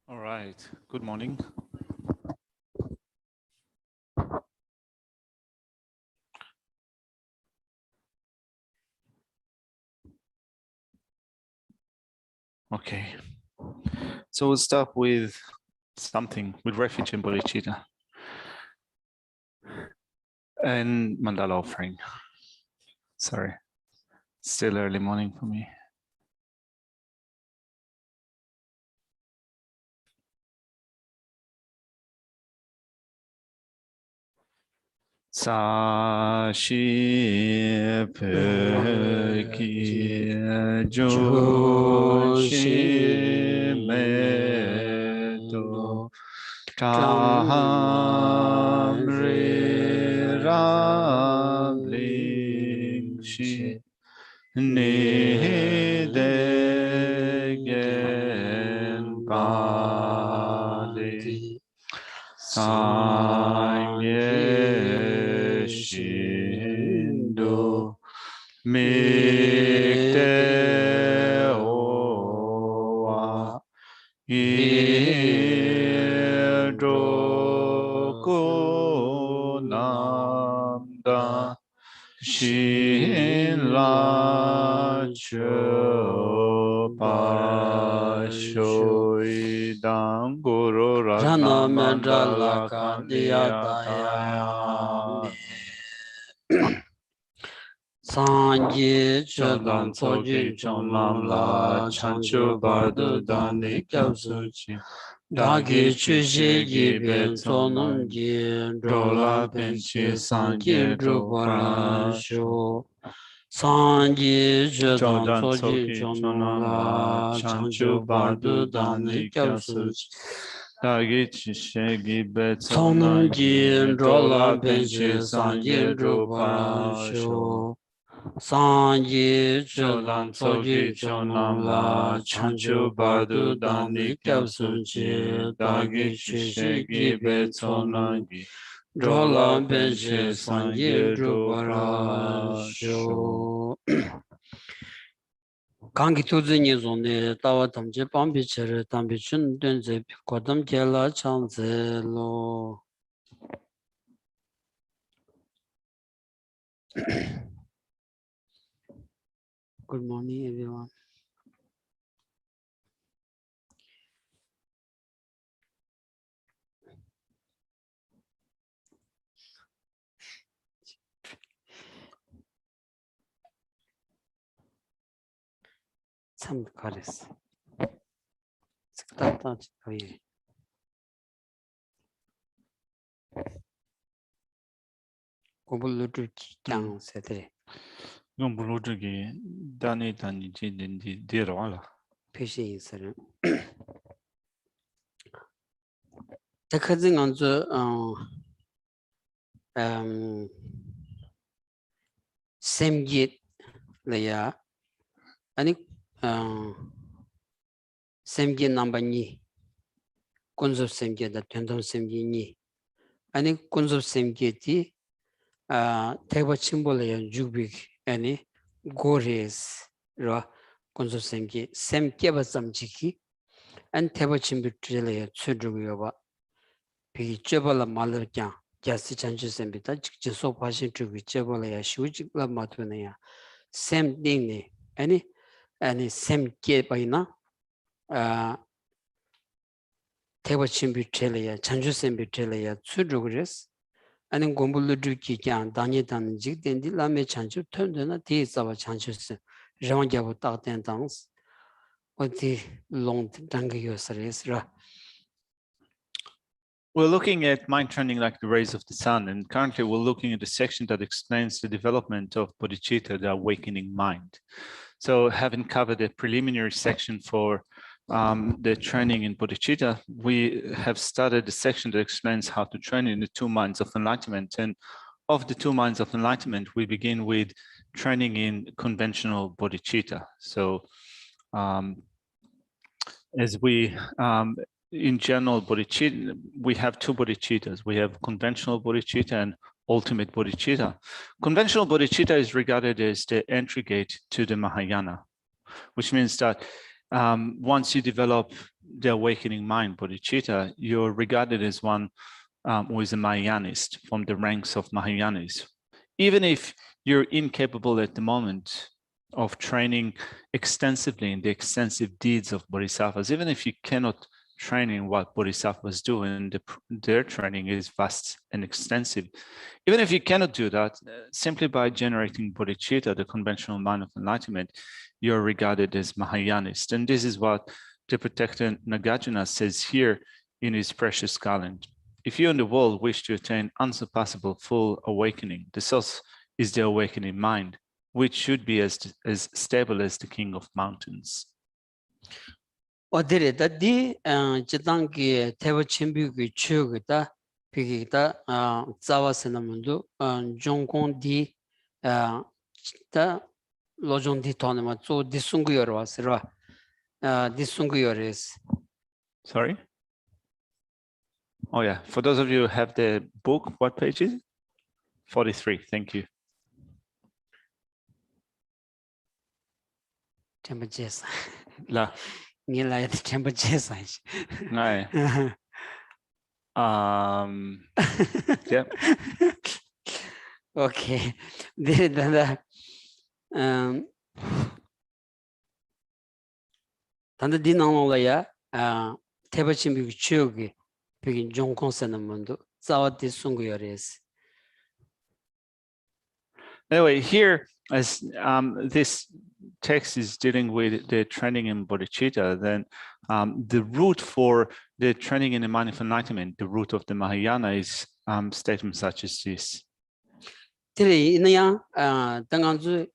All right, good morning. Okay, so we'll start with something with refuge and bodhicitta and mandala offering. Sorry, still early morning for me. Sa shi pe ki jo shi me do tam re ram ling shi ni de gen pa li Sangye Shindo Mikte Owa Idroku Namda Shin La Chopa Shoidam Guru Ratna Mandala Kandiyataya Sangye Chodam Tsoji Chonam La Chanchu Bardu Dani Kyabsuchi Dagi Chushi Gibe Tsonam Gi Drola Penchi Sangye Drupara Sho Sangye Chodam Tsoji Chonam La Chanchu Bardu Dani Kyabsuchi Dagi Chushi Gibe Tsonam Gi Drola Penchi Sangye Drupara Sho Sangye Chodam Tsoji Chonam La Chanchu Bardu Dani Kyabsunchi Dagi Chushi Gibe Tsonam Drola Benche Sangye Drupara Sho Kangi Tuzi Nizone Tawa Tamche Pambi Chere Tambi Chun Dunze Kodam Kela Chanze Lo Good morning, everyone. 참 잘했어. 식단도 거의. 공부를 장 세대. 이건 물론 저기 단이 지는지 뒤로라. 표시 있어요. 그것은 언제 샘깃래야 아니 샘깃 넘버 2 콘셉트 샘깃다 된동 샘깃이 아니 콘셉트 샘깃이 대버 침볼래야 주빅 아니 고레스 라 콘셉트 샘깃 샘깃바 samjiki 안 대버 침비트래야 추르고요 봐 비 쩨발라 말르짱 자스 찬주 샘비다 직접 소파신 주비 쩨발야 슈직라 마트네야 same thing any same ke paina teba chimbi teleya chanju sembi teleya tsudugres ani gombulu duki kyan danye dan jig dendi lame chanju tondena de zawa chanju se rangya ta ten dans oti long dangyo seres ra. We're looking at mind training like the rays of the sun, and currently we're looking at the section that explains the development of bodhicitta, the awakening mind. So having covered the preliminary section for the training in bodhicitta, we have started the section that explains how to train in the 2 minds of enlightenment. And of the 2 minds of enlightenment, we begin with training in conventional bodhicitta. So as we in general bodhicitta, we have 2 bodhicittas. We have conventional bodhicitta and ultimate bodhicitta. Conventional bodhicitta is regarded as the entry gate to the Mahayana, which means that once you develop the awakening mind, bodhicitta, you're regarded as one who is a Mahayanist from the ranks of Mahayanis. Even if you're incapable at the moment of training extensively in the extensive deeds of bodhisattvas, even if you cannot train in what bodhisattvas do, and their training is vast and extensive, even if you cannot do that, simply by generating bodhicitta, the conventional mind of enlightenment, you're regarded as Mahayanist. And this is what the protector Nagarjuna says here in his precious garland. If you in the world wish to attain unsurpassable full awakening, the source is the awakening mind, which should be as stable as the king of mountains. 어디래 다디 지당기 대వ 침비기 추기다 비기다 자와스나 문도 종공디 다 로종디 토네마 조 디숭구여로 왔으라 디숭구여레스. Sorry? Oh yeah, for those of you who have the book, what page is it? 43, thank you. Temperature. La. Nila temperature. No. Yeah. Okay. Danda dinangolaya 태버침비 추억이 begin 종공사는 문도 자와디 송구열에서. Anyway, here, as this text is dealing with the training in bodhicitta, then the root for the training in the mind of enlightenment, the root of the Mahayana, is statements such as this. Today, in the Tanganzu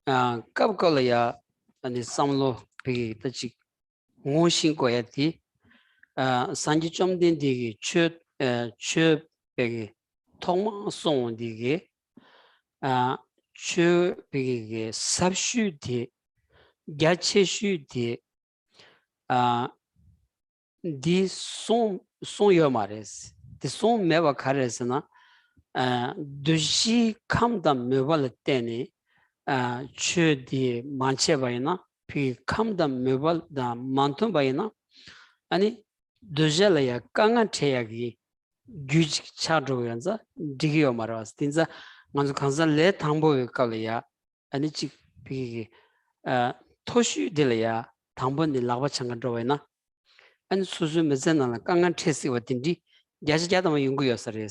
Kapkolaya and the Samlo Pig, the chick, Moshin Koyati, Sanji Chom Dindi, Chirp Peggy, Tom Song Digi. Chu big subshoot Geshe shoot this song yomares the song meva caresna do she come the meval tene chu the manche baina p come the meval the manton baina ani dojelaya kanga teagi guj chadro yanza digio maras tinza 먼저 간살레 당보에 깔려야 아니지 비기 토슈들이야 당번이 라바창가 들어와나 안 수수 메전나 강간 테스 어딘지 야지자도 연구였어요.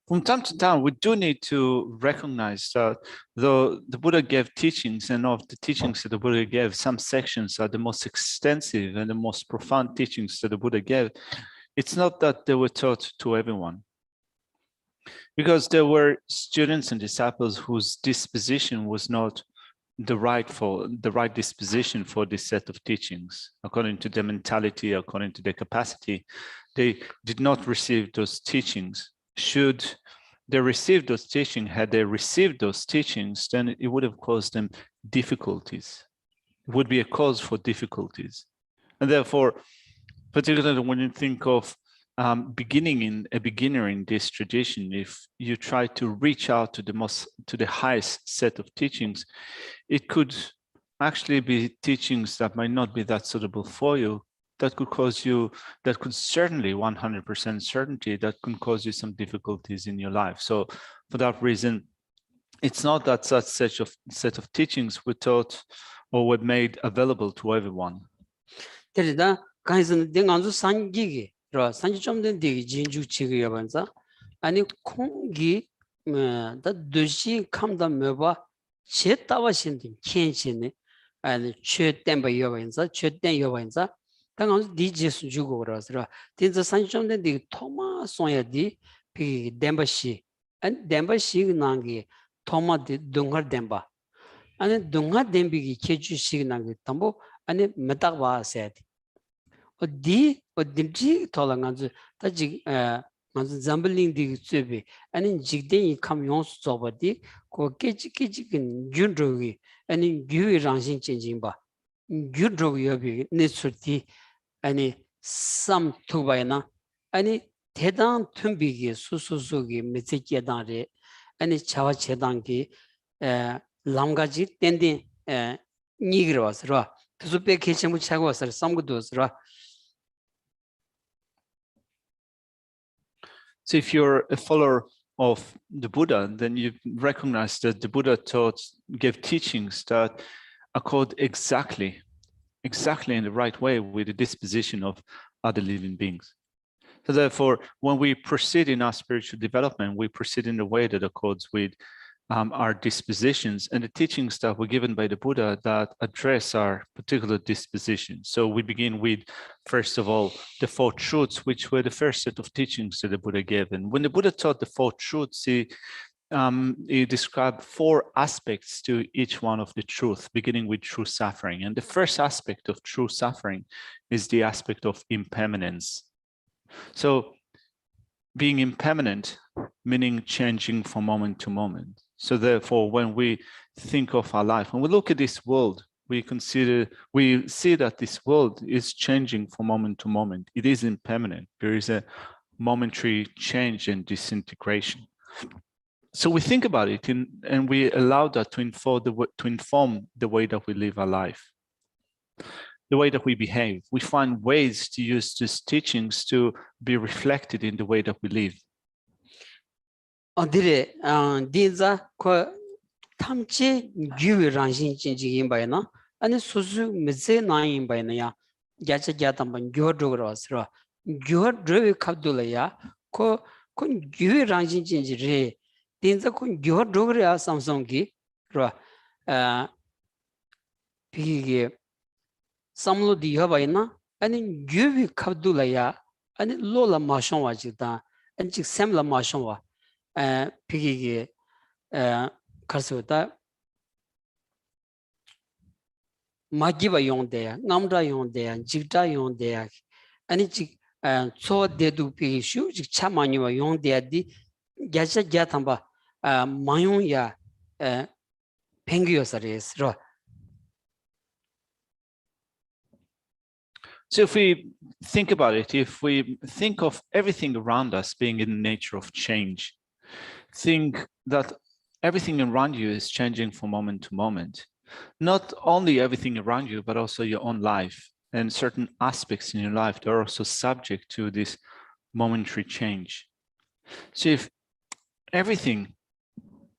From time to time, we do need to recognize that though the Buddha gave teachings, and of the teachings that the Buddha gave, some sections are the most extensive and the most profound teachings that the Buddha gave. It's not that they were taught to everyone, because there were students and disciples whose disposition was not the right disposition for this set of teachings. According to their mentality, according to their capacity, they did not receive those teachings. Should they receive those teachings, had they received those teachings, then it would have caused them difficulties. It would be a cause for difficulties. And therefore, particularly when you think of beginner in this tradition, if you try to reach out to the highest set of teachings, it could actually be teachings that might not be that suitable for you. That could certainly 100% certainty that could cause you some difficulties in your life. So for that reason, it's not that such set of teachings were taught or were made available to everyone. 가이선 댕안주 산기기 로 산지 좀 된 되게 진주 지기야 반자 아니 콩기 다 도시 감다 메바 제따와 신든 켄신네 아니 최temba 여반자 최된 여반자 당안 디제스 주고 그러서 진짜 산지 좀 된 되게 토마 소야디 비 뎀바시 안 뎀바시 나기 토마디 동거 뎀바 아니 동거 뎀비기 케주시 나기 담보 아니 메타바세디 어디 토랑한지 다지 맞은 잠블링 디 쯔비 아니 직대이 감용수 저버디 고 깨지긴 준로기 아니 규이랑신 진진바 규로 여비 네츠티 아니 삼 투바이나 아니 대단 tum비기 수수수기 메세지다레 아니 차와 제단기 람가지 땡땡 니기로 왔으라 두수배 개체무 차고 왔으라 삼고도 왔으라. So if you're a follower of the Buddha, then you recognize that the Buddha gave teachings that accord exactly in the right way with the disposition of other living beings. So therefore, when we proceed in our spiritual development, we proceed in a way that accords with our dispositions and the teachings that were given by the Buddha that address our particular disposition. So we begin with, first of all, the Four Truths, which were the first set of teachings that the Buddha gave. And when the Buddha taught the Four Truths, he described four aspects to each one of the truth, beginning with true suffering. And the first aspect of true suffering is the aspect of impermanence. So being impermanent, meaning changing from moment to moment. So therefore, when we think of our life, when we look at this world, we see that this world is changing from moment to moment. It is impermanent. There is a momentary change and disintegration. So we think about it and we allow that to inform the way that we live our life, the way that we behave. We find ways to use these teachings to be reflected in the way that we live. 어디래 디자 코 탐치 규위 란신 진지인 바이나 아니 수수 메제 나인 바이나야 야자 야담반 교도로 왔으라 교도를 갑둘이야 콘 규위 란신 진지리 디자 콘 교도를 삼성기 라 비게 삼로 디하 바이나 아니 규위 갑둘이야 아니 로라 마숑 와지다 아니 직 샘라 마숑 와 피기게 가서다 마기바 용대야 남자 용대야 직자 용대야 아니 직 초대도 피슈 직 차마니와 용대야디 야자 야탐바 마용야 팽기요사레스로. So if we think about it, if we think of everything around us being in the nature of change, think that everything around you is changing from moment to moment. Not only everything around you, but also your own life and certain aspects in your life that are also subject to this momentary change. So if everything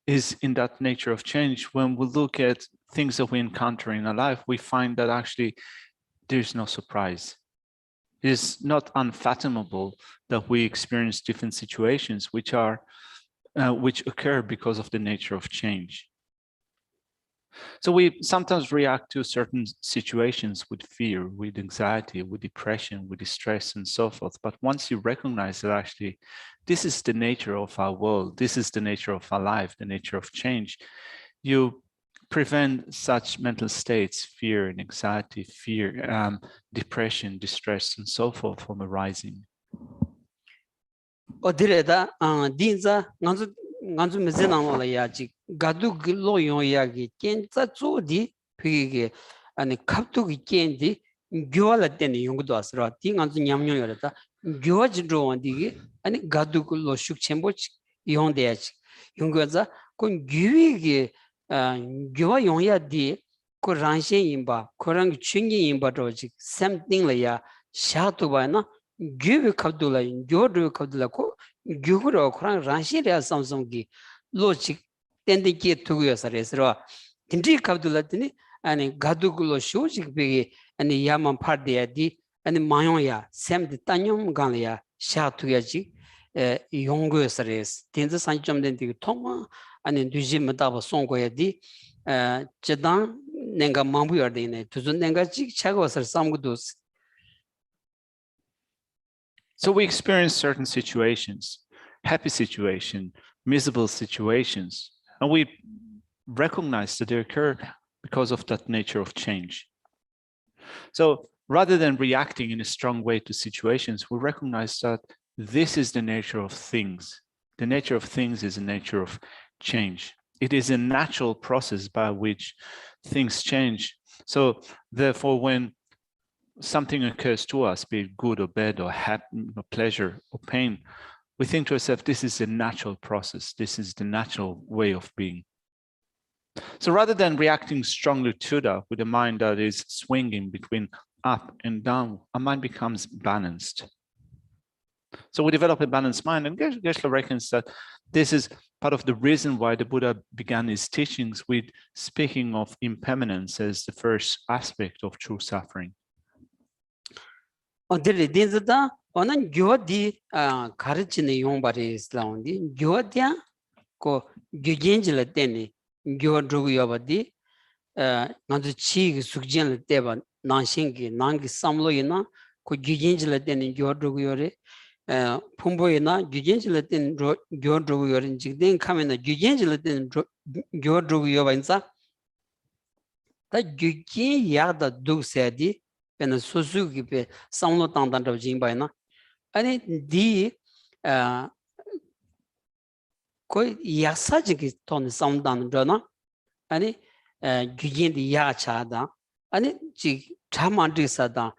is in that nature of change, when we look at things that we encounter in our life, we find that actually there's no surprise. It is not unfathomable that we experience different situations which occur because of the nature of change. So we sometimes react to certain situations with fear, with anxiety, with depression, with distress, and so forth. But once you recognize that actually this is the nature of our world, this is the nature of our life, the nature of change, you prevent such mental states, fear and anxiety, depression, distress, and so forth from arising. 어디래다 딘자 간주 메제나올아야지 가두글로 요야기 켄자 조디 피게 아니 갑두기 켄디 교알라 때니 용도 왔으라 딩간주 냠뇽여다 교아지로 원디기 아니 가두글로 슉쳔보 용대야지 용거자 그 규위기 교아 용야디 그 란신 임바 그랑 춘기 임바도지 샘띵라야 샤도바나 gyubi kabdula, gyodu kabdula ko gyuguro kurang ranshi rea samsongi lo chik tende ki tuguyo saresro. Tindri kabdula tini ani gadugulo shu chik pegi ani yaman pardeya di ani mayon ya semdi tanyom gangla ya sha tuguya chik yongguyo sares. Tenzi sanchom dendigi tongma ani duji madaba songgoya di chidang nenga mambu yardine tuzun nenga chik chagwa sar samgudus. So we experience certain situations, happy situations, miserable situations, and we recognize that they occur because of that nature of change. So rather than reacting in a strong way to situations, we recognize that this is the nature of things. The nature of things is the nature of change. It is a natural process by which things change. So therefore, when something occurs to us, be it good or bad or happy or pleasure or pain, we think to ourselves, this is a natural process. This is the natural way of being. So rather than reacting strongly to that with a mind that is swinging between up and down, our mind becomes balanced. So we develop a balanced mind, and Geshe reckons that this is part of the reason why the Buddha began his teachings with speaking of impermanence as the first aspect of true suffering. 오늘 교디 가르치는 용발이 있라운디 교디야 고 교진질 때니 교르고 여바디 나도 치 숙진을 때바 난신기 난기 삼로이나 고 교진질 때니 교르고 요래 풍보이나 교진질 때니 교르고 요래 직된 카메나 교진질 때니 교르고 여바인자 다 교진 야다 두세디 베나 소수기 베 삼로 땅단도 진바이나 아니 디 거의 야사지기 돈 삼단도나 아니 규진디 야차다 아니 지 자만디사다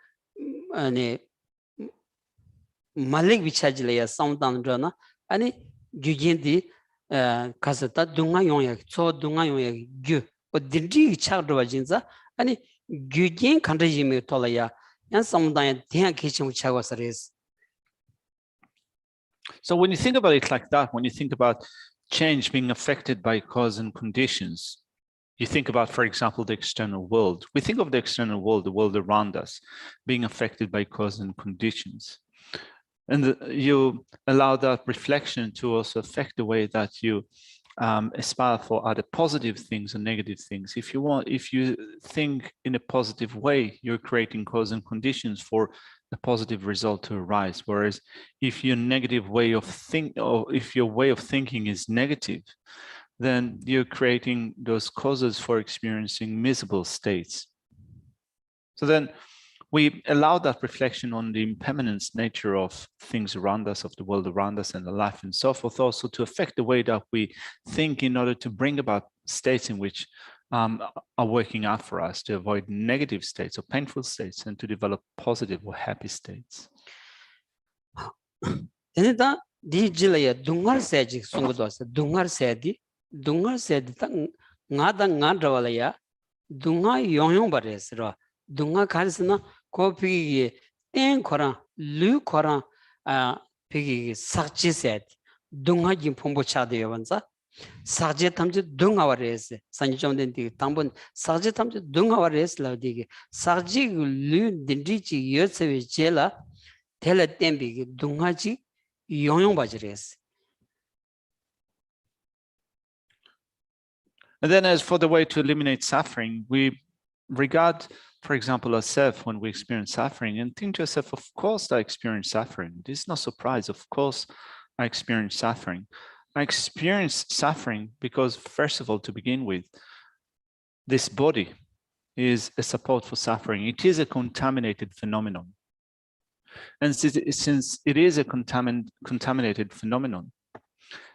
아니 말릭 비차질이야 삼단도나 아니 규진디 가서다 동아 용약 초 동아 용약 규 어딘지 차도와 진짜 아니 규진 컨트리지미 돌아야 양 삼단에 대한 개심을 차고서레스. So when you think about it like that, when you think about change being affected by cause and conditions, you think about, for example, the external world. We think of the external world, the world around us, being affected by cause and conditions. And you allow that reflection to also affect the way that you aspire for either positive things or negative things. If you think in a positive way, you're creating cause and conditions for a positive result to arise. Whereas if your negative way of if your way of thinking is negative, then you're creating those causes for experiencing miserable states. So then we allow that reflection on the impermanence nature of things around us, of the world around us and the life and so forth, also to affect the way that we think in order to bring about states in which are working out for us, to avoid negative states or painful states and to develop positive or happy states. Denida dijilaya dungar seji sungudosa dungar sedi ta ngada ngadrawalaya dunga yongyong baresro dunga karsina kopi ten kora lu kora pigi sakchi sed dunga jim pombo chade yawanza sakje tamje dunga wares sanjomden di tambon sakje tamje dunga wares la digi sakji lu dindrichi yotsewe jela tela tembi dunga ji yongyong bajres. And then as for the way to eliminate suffering, we regard, for example, ourselves when we experience suffering and think to yourself, of course I experience suffering. This is no surprise. Of course I experience suffering. I experience suffering because, first of all, to begin with, this body is a support for suffering. It is a contaminated phenomenon. And since it is a contaminated phenomenon,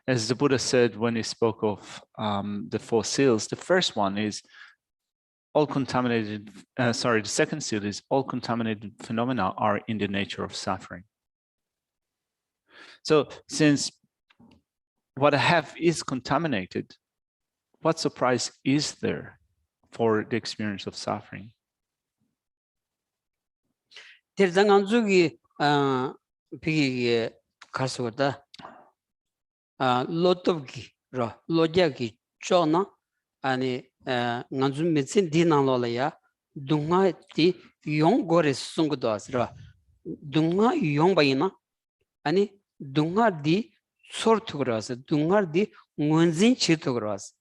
as the Buddha said when he spoke of the four seals, the first one is all contaminated, the second seal is all contaminated phenomena are in the nature of suffering. So since what I have is contaminated, what surprise is there for the experience of suffering? Terdanganzugi pigi kasugata lotovgi ro lojagi chona ani nganzu medicine dinalolaya dunga ti yong gore sungdos ro dunga yong bayina ani dunga di sortugras dunga di ngunzin chitugras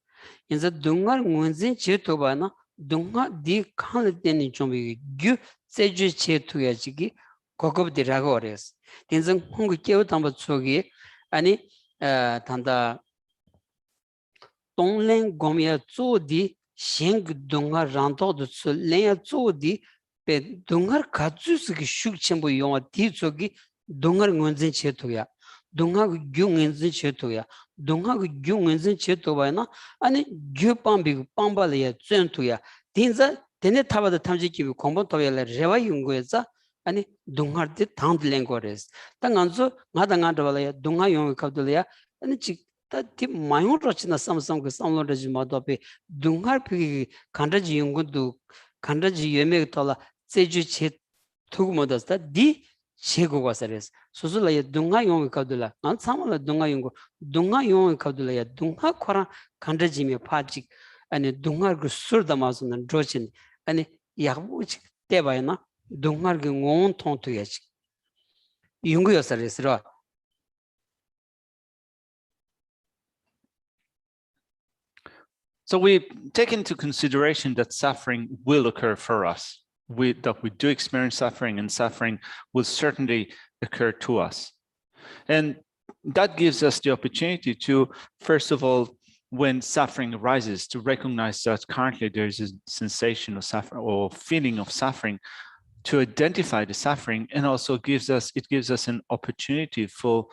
inza dunga ngunzin chitubana dunga di khaneteni chombi gyu seju chetuyaji 고급 디라고레스 딘성 홍구 깨우담바 쪽이 아니 단다 동랭 고미야 쪼디 싱동아 란도도 랭야 쪼디 베 동아 가주스기 슉첨부 용어 디쪽이 동아 응원진 체토야 동아 경은진 체토야 동아 경은진 체토바나 아니 규밤비 빵발이야 쩐토야 딘자 데네 타바도 탐지기 공부토야레 레와 용고에서 아니 동아르데 당들랭고레스 당안서 마당안도발야 동아 용이 갑들야 아니 지 티 마용 로치나 삼삼 그 삼로르지 마도베 둥하피 간다지 연구도 간다지 예메 돌아 제주체 투구모다스다 디 제고가 서레스 소술라에 둥하 용이 카둘라 안 삼을라 둥하 용고 둥하 용이 카둘라야 둥하 코라 간다지메 파직 아니 둥하 그 술다마스는 조친 아니 야부치 때바이나 둥하 그 온 통투야지 연구여 서레스라 So we take into consideration that suffering will occur for us. That we do experience suffering, and suffering will certainly occur to us. And that gives us the opportunity to, first of all, when suffering arises, to recognize that currently there is a sensation of suffering or feeling of suffering, to identify the suffering, and also it gives us an opportunity for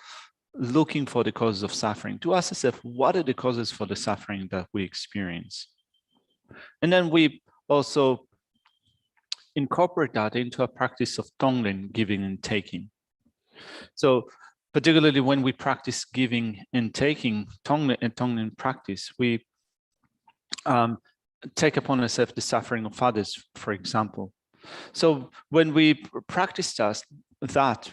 looking for the causes of suffering, to ask ourselves, what are the causes for the suffering that we experience? And then we also incorporate that into a practice of tonglen, giving and taking. So particularly when we practice giving and taking, tonglen practice, we take upon ourselves the suffering of others, for example. So when we practice that,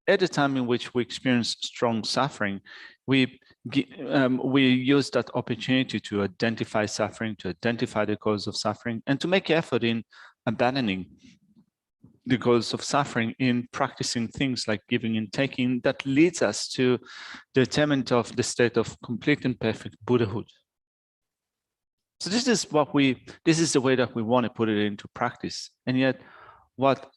at the time in which we experience strong suffering, we use that opportunity to identify suffering, to identify the cause of suffering, and to make effort in abandoning the cause of suffering, in practicing things like giving and taking, that leads us to the attainment of the state of complete and perfect Buddhahood. So this is the way that we want to put it into practice. And yet what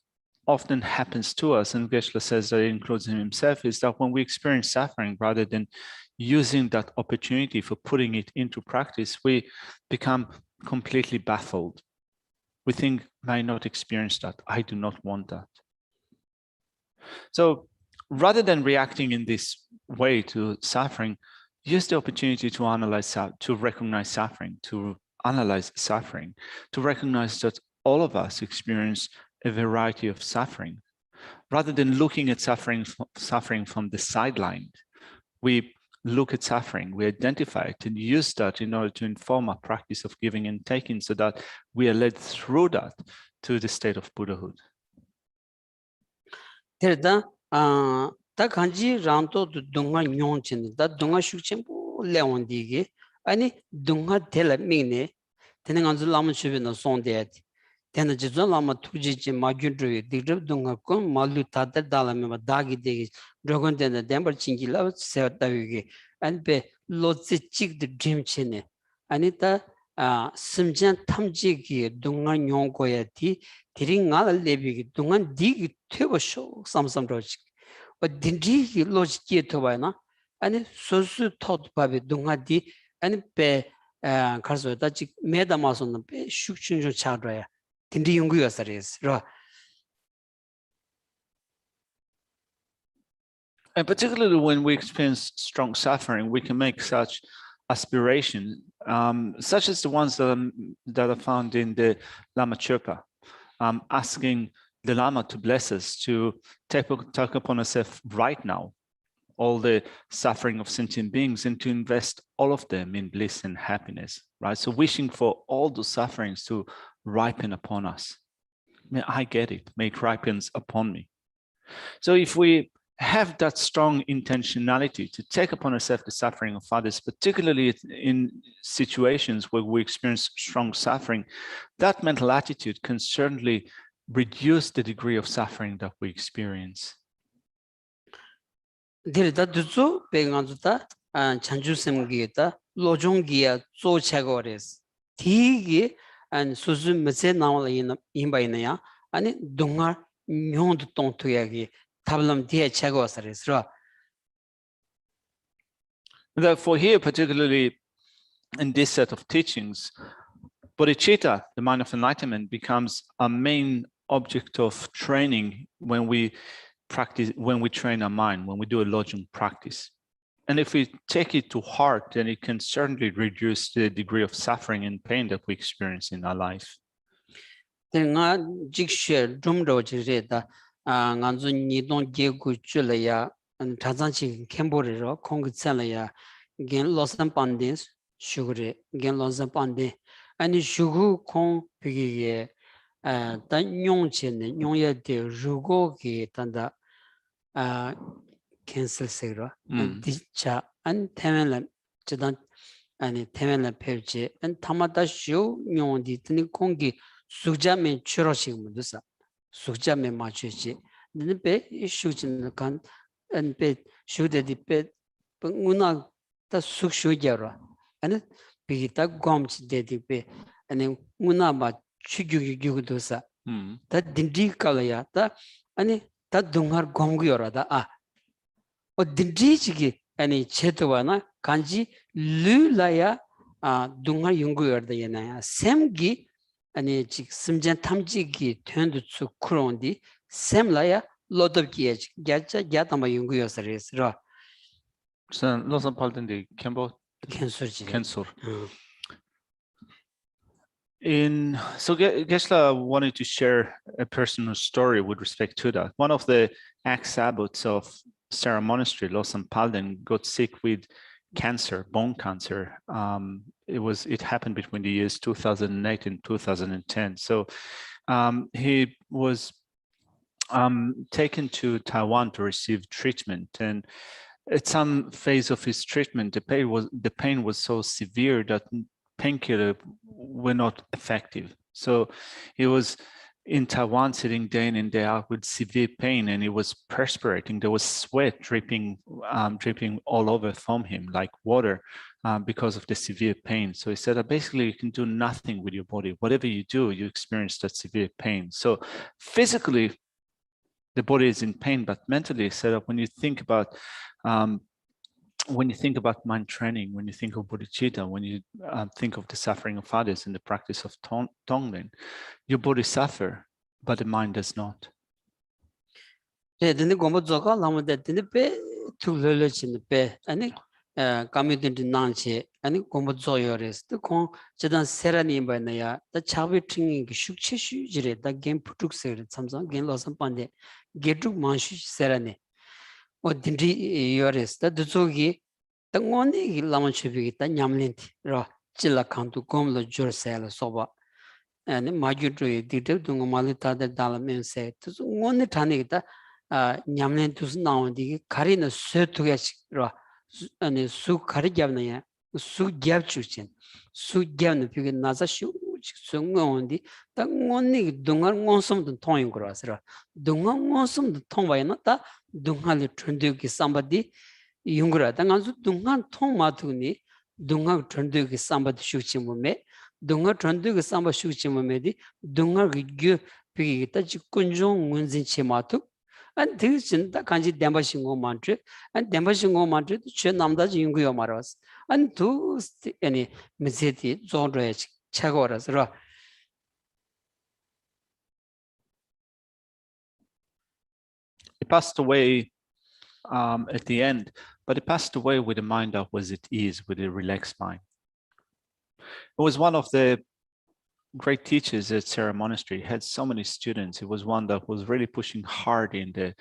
often happens to us, and Geshe says that it includes him himself, is that when we experience suffering, rather than using that opportunity for putting it into practice, we become completely baffled. We think, I not experience that. I do not want that. So rather than reacting in this way to suffering, use the opportunity to analyze, to recognize suffering, to analyze suffering, to recognize that all of us experience a variety of suffering. Rather than looking at suffering from the sideline, we look at suffering, we identify it, and use that in order to inform our practice of giving and taking, so that we are led through that to the state of Buddhahood. 다 간지 란도 동가 뇽친 다 동가 슈친 레온디게 아니 동가 텔미네 되는 안줄 라면 주변에 손대 되는 지존 라면 투지지 마균르 디르 동가 건 말루 타들 달라면 다기 되게 조건되는 덴버 칭기라 세웠다게 안베 로지직 드 드림치네 아니다 심전 탐지기 동가 뇽고야디 디링알 레비기 동가 디기 퇴버쇼 삼삼로지 딘지 로지키에 토바나 아니 소수 토드바비 동아디 아니 베 가서다 지 메다마서는 베 슈춘주 차도야 딘디 연구여서리스 로 And particularly when we experience strong suffering, we can make such aspirations, such as the ones that are found in the Lama Chöpa, asking the Lama to bless us, to take upon ourselves right now all the suffering of sentient beings, and to invest all of them in bliss and happiness, right? So wishing for all those sufferings to ripen upon us. May I get it, may it ripens upon me. So if we have that strong intentionality to take upon ourselves the suffering of others, particularly in situations where we experience strong suffering, that mental attitude can certainly reduce the degree of suffering that we experience. 데르다 두조 베간주다 찬주sem기다 로종기야 조차고레스 디기 안 수수 메세 나올이나 임바이나야 아니 동아 뇽도 똥투야기 탑람 디에 차고서레스로. Therefore here, particularly in this set of teachings, bodhicitta, the mind of enlightenment, becomes a main object of training when we train our mind, when we do a lojong practice. And if we take it to heart, then it can certainly reduce the degree of suffering and pain that we experience in our life. nga Geshe dumdo jireda nganzu nidong gegu chulaya tazanchi kemborero kongtsalaya gen losan pandis shugure gen losan pande ani shugu kong pigi ta nyong chen nyong ya de rugo ge tanda cancel segra and dicha and temelan chedan ani temelan perche and tamata shu nyong di tni kongi sukja me churo sig mudusa sukja me ma chechi ne pe shujin kan and pe shude di pe nguna ta sukshu gyara ani pigita gomch de di pe ani nguna ma chugyu gyu dosa ta dindi kalaya ta ani ta dungar gomgu yorada o dindi chigi ani chetwana kanji lulaya dungar yungu yorda yana semgi ani chik simjan tamjigi töndu tsu kurondi semlaya lodab giye gyacha gyatama yungu yosares ra So losan palden de kembo Kensur. So Geshe wanted to share a personal story with respect to that. One of the ex-abbots of Sarah Monastery, Losan Palden, got sick with cancer, bone cancer. It happened between the years 2008 and 2010. So he was taken to Taiwan to receive treatment, and at some phase of his treatment, the pain was so severe that painkillers were not effective. So he was in Taiwan sitting day in and day out with severe pain, and he was perspirating. There was sweat dripping all over from him like water because of the severe pain. So he said that basically you can do nothing with your body. Whatever you do, you experience that severe pain. So physically, the body is in pain, but mentally, he said that when you think about mind training, when you think of bodhicitta, when you think of the suffering of others in the practice of Tonglen, your body suffers, but the mind does not. Community nanche ani kombo zoyores to kon chedan serani banaya the chabi training shukche shu jire da game putuk ser samsang gen losam pande getu manshu serani o dindri yores da duzogi the ngoni lama chubi ta nyamlent ra chila kantu komlo jor sel soba and majutri detail dungo malita da dalamen se to ngoni tani ta nyamlent now di karina setuga ra and su karigavna su gyavchuchen su gyavna pige nazashu sungondi ta ngoni dungar ngonsum the toing grasra dungar ngonsum the tongbayna ta dungal trendu ki somebody yungra ta ngansu dungar tong matuni dungar trendu ki somebody shuchimume dungar trendu ki samba shuchimume di dungar gyu pige ta kunjong ngunzin chematu and this is the kanji dembashingo mantra and dembashingo mantra che namda yunguyo maras and to any mizeti zonre chagoras ra He passed away at the end, but he passed away with a mind that was at ease, with a relaxed mind. It was one of the great teachers at Sarah Monastery. He had so many students. He was one that was really pushing hard in the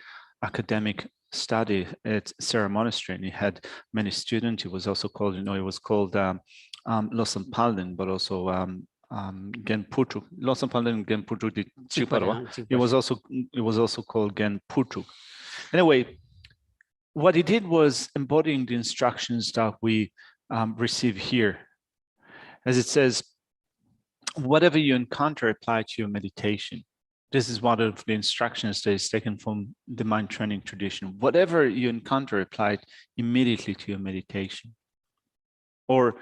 academic study at Sarah Monastery, and he had many students. He was also called, he was called Losan Palden, but also Gen Putuk. Losan Palden, Gen Putuk di Chiparwa. It was also called Gen Putuk. Anyway, what he did was embodying the instructions that we receive here. As it says, whatever you encounter, apply to your meditation. This is one of the instructions that is taken from the mind training tradition. Whatever you encounter, apply it immediately to your meditation. Or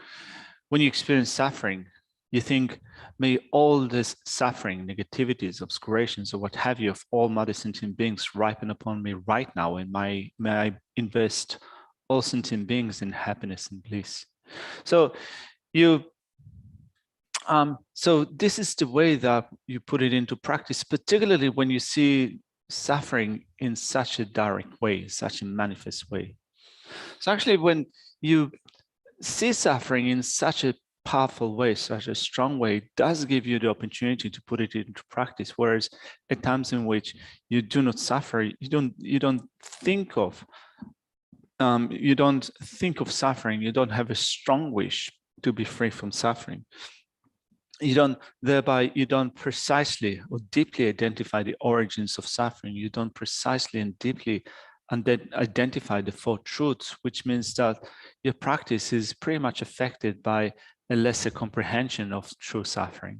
when you experience suffering, you think, may all this suffering, negativities, obscurations, or what have you, of all mother sentient beings ripen upon me right now, and may I invest all sentient beings in happiness and bliss. So so this is the way that you put it into practice, particularly when you see suffering in such a direct way, such a manifest way. So actually, when you see suffering in such a powerful way, such a strong way, it does give you the opportunity to put it into practice. Whereas at times in which you do not suffer, you don't think of you don't think of suffering, you don't have a strong wish to be free from suffering. You don't precisely or deeply identify the origins of suffering. You don't precisely and deeply identify the four truths, which means that your practice is pretty much affected by a lesser comprehension of true suffering.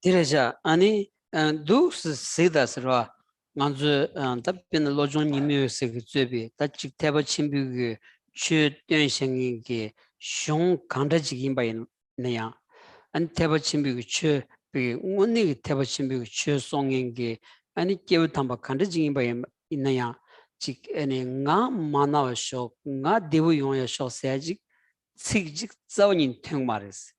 Direja ani du sidasra nganzu tapin lojong nimyo se gzebi ta chik teba chimbi ge chu tyen shengi ge shong kanda jigin bai neya an teba chimbi ge chu bi ngoni ge teba chimbi ge chu songeng ge ani kew tamba kanda jigin bai neya chik ene nga mana sho nga debu yong ya sho seji chik zawnin theng mares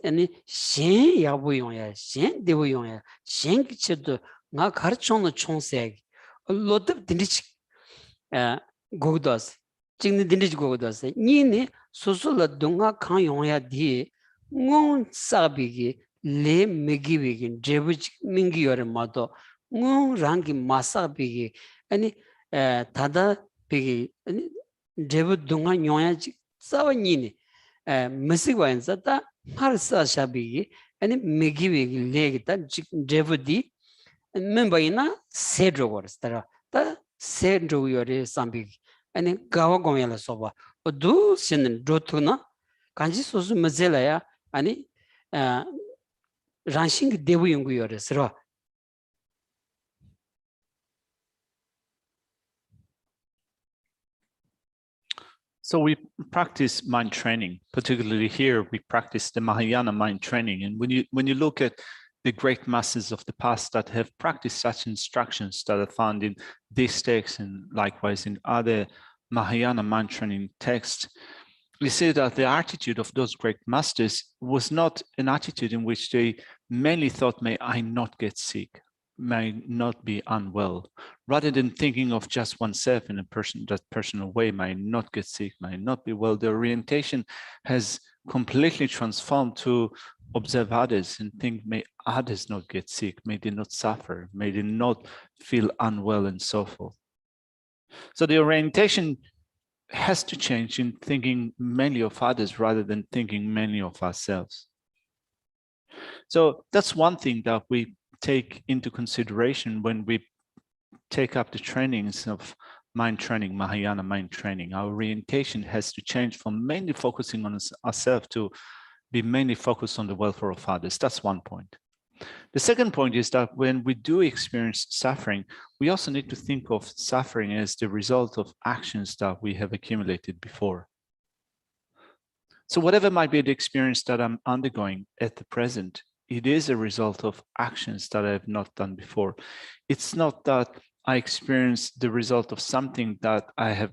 아니 신 야부용야 신 대부용야 신 기체도 나 가르쳐는 총색 로드 딘디치 고도스 찍는 딘디치 고도스 니네 소소라 동가 칸용야 디 웅사비기 레 메기비기 제부치 민기여레 마도 웅랑기 마사비기 아니 다다 비기 아니 제부 동가 용야지 싸워니네 Mesiwanzata Harsa Shabi and Megivig Legita Jevudi Membaina Cedro words that are the Cedro Yore Sambig and Gawagomela Soba or do Sin Drotuna Kanji Sosu Mazelaya and Ranching Devuyung Yore. So we practice mind training, particularly here, we practice the Mahayana mind training. And when you look at the great masters of the past that have practiced such instructions that are found in this text and likewise in other Mahayana mind training texts, we see that the attitude of those great masters was not an attitude in which they mainly thought, may I not get sick, may not be unwell, rather than thinking of just oneself in that personal way, may not get sick, may not be well. The orientation has completely transformed to observe others and think, may others not get sick, may they not suffer, may they not feel unwell and so forth. So the orientation has to change in thinking mainly of others rather than thinking mainly of ourselves. So that's one thing that we take into consideration when we take up the trainings of mind training, Mahayana mind training. Our orientation has to change from mainly focusing on ourselves to be mainly focused on the welfare of others. That's one point. The second point is that when we do experience suffering, we also need to think of suffering as the result of actions that we have accumulated before. So whatever might be the experience that I'm undergoing at the present, it is a result of actions that I have not done before. It's not that I experience the result of something that I have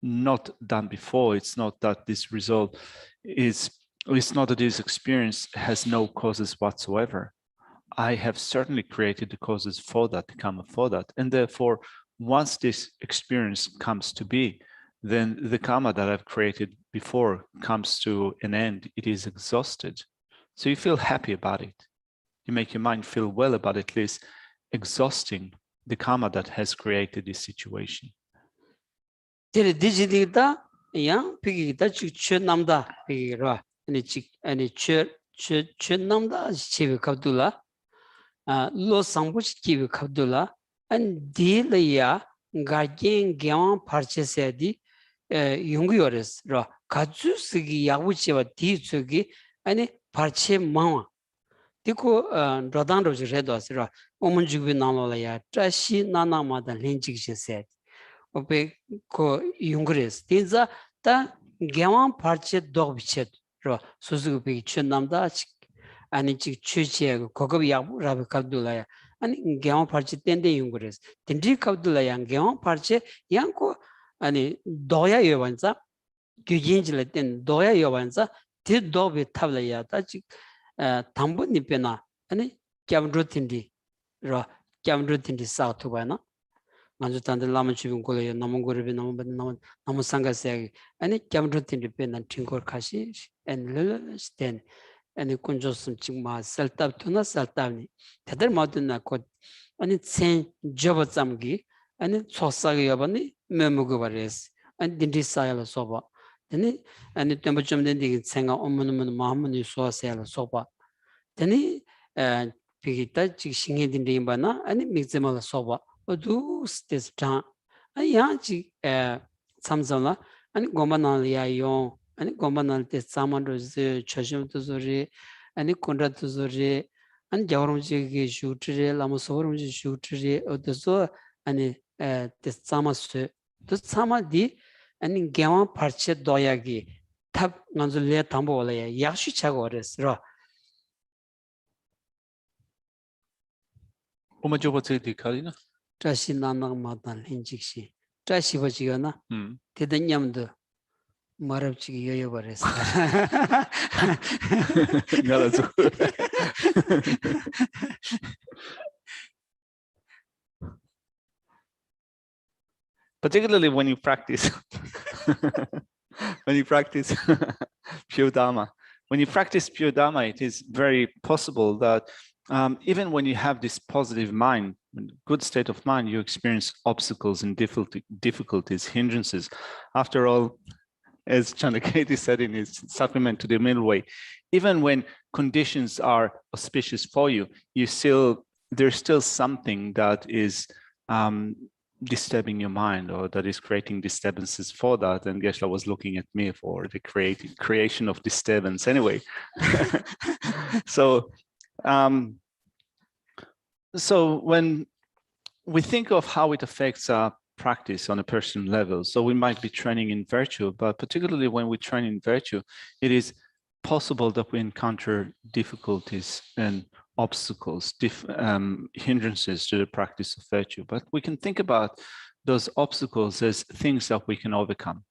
not done before. It's not that this result is, it's not that this experience has no causes whatsoever. I have certainly created the causes for that, the karma for that. And therefore, once this experience comes to be, then the karma that I've created before comes to an end. It is exhausted. So you feel happy about it. You make your mind feel well about at least exhausting the karma that has created this situation. Lo sangbuch kiwi kabdula and dilaya gagen gawan parchesedi yunguyores ra kazu sigi yaguchiwa di tsugi and parche mawa diko rodan roji redos ra omunjubi nalolaya trashi nanama da lenjikje said ope ko yungures tinza ta gawan parche dogbichet ra suzugi chunamda 아니 지 취지에 고급 야부라고 갑둘라야 아니 개원 파르치 땐데 용거레스 딘디 갑둘라야 개원 파르치 양고 아니 도야 여반자 규진질 땐 도야 여반자 디도비 탑라야 다지 담분이 빼나 아니 캬브르틴디 라 캬브르틴디 사투바나 먼저 단들 라면 주변 고려야 너무 고르비 너무 상가세 아니 캬브르틴디 빼나 팅고 카시 앤 스텐 아니 군조스 지금 살탑투나 살탑니 다들 모든 나고 아니 sen job zamgi 아니 소사가 여번이 메모가 버렸어. 아니 딘디 사야라 소바. 아니 템버 좀 된디 생각 엄문문 마음문이 소사야라 소바. 되니 비기다 지싱이 딘디 바나 아니 믹즈마가 소바. 어두 스테스타. 아니 야지 삼성아 아니 고만나리아요. 아니 고만날 때 사만도즈 처심도 소리 아니 콘라도 소리 아니 자오름지게 슈트리 라모소름지 슈트리 어디서 아니 사마스 또 사마디 아니 개와 파르체 도야기 탑 간줄레 담보올래 약시 차고 어렸어 Uma jobotedi kalina. 자시 나나마단 인직시 자시 버지가나 대단냠도 말없지 여여 버렸어 나라죠. Particularly when you practice pure dharma. When you practice pure dharma, it is very possible that even when you have this positive mind, good state of mind, you experience obstacles and difficulties, hindrances. After all, as Chandrakirti said in his supplement to the middle way, even when conditions are auspicious for you, there's still something that is disturbing your mind, or that is creating disturbances for that. And Geshe was looking at me for the creation of disturbance anyway. So when we think of how it affects our practice on a personal level, so we might be training in virtue, but particularly when we train in virtue, it is possible that we encounter difficulties and obstacles, hindrances to the practice of virtue. But we can think about those obstacles as things that we can overcome.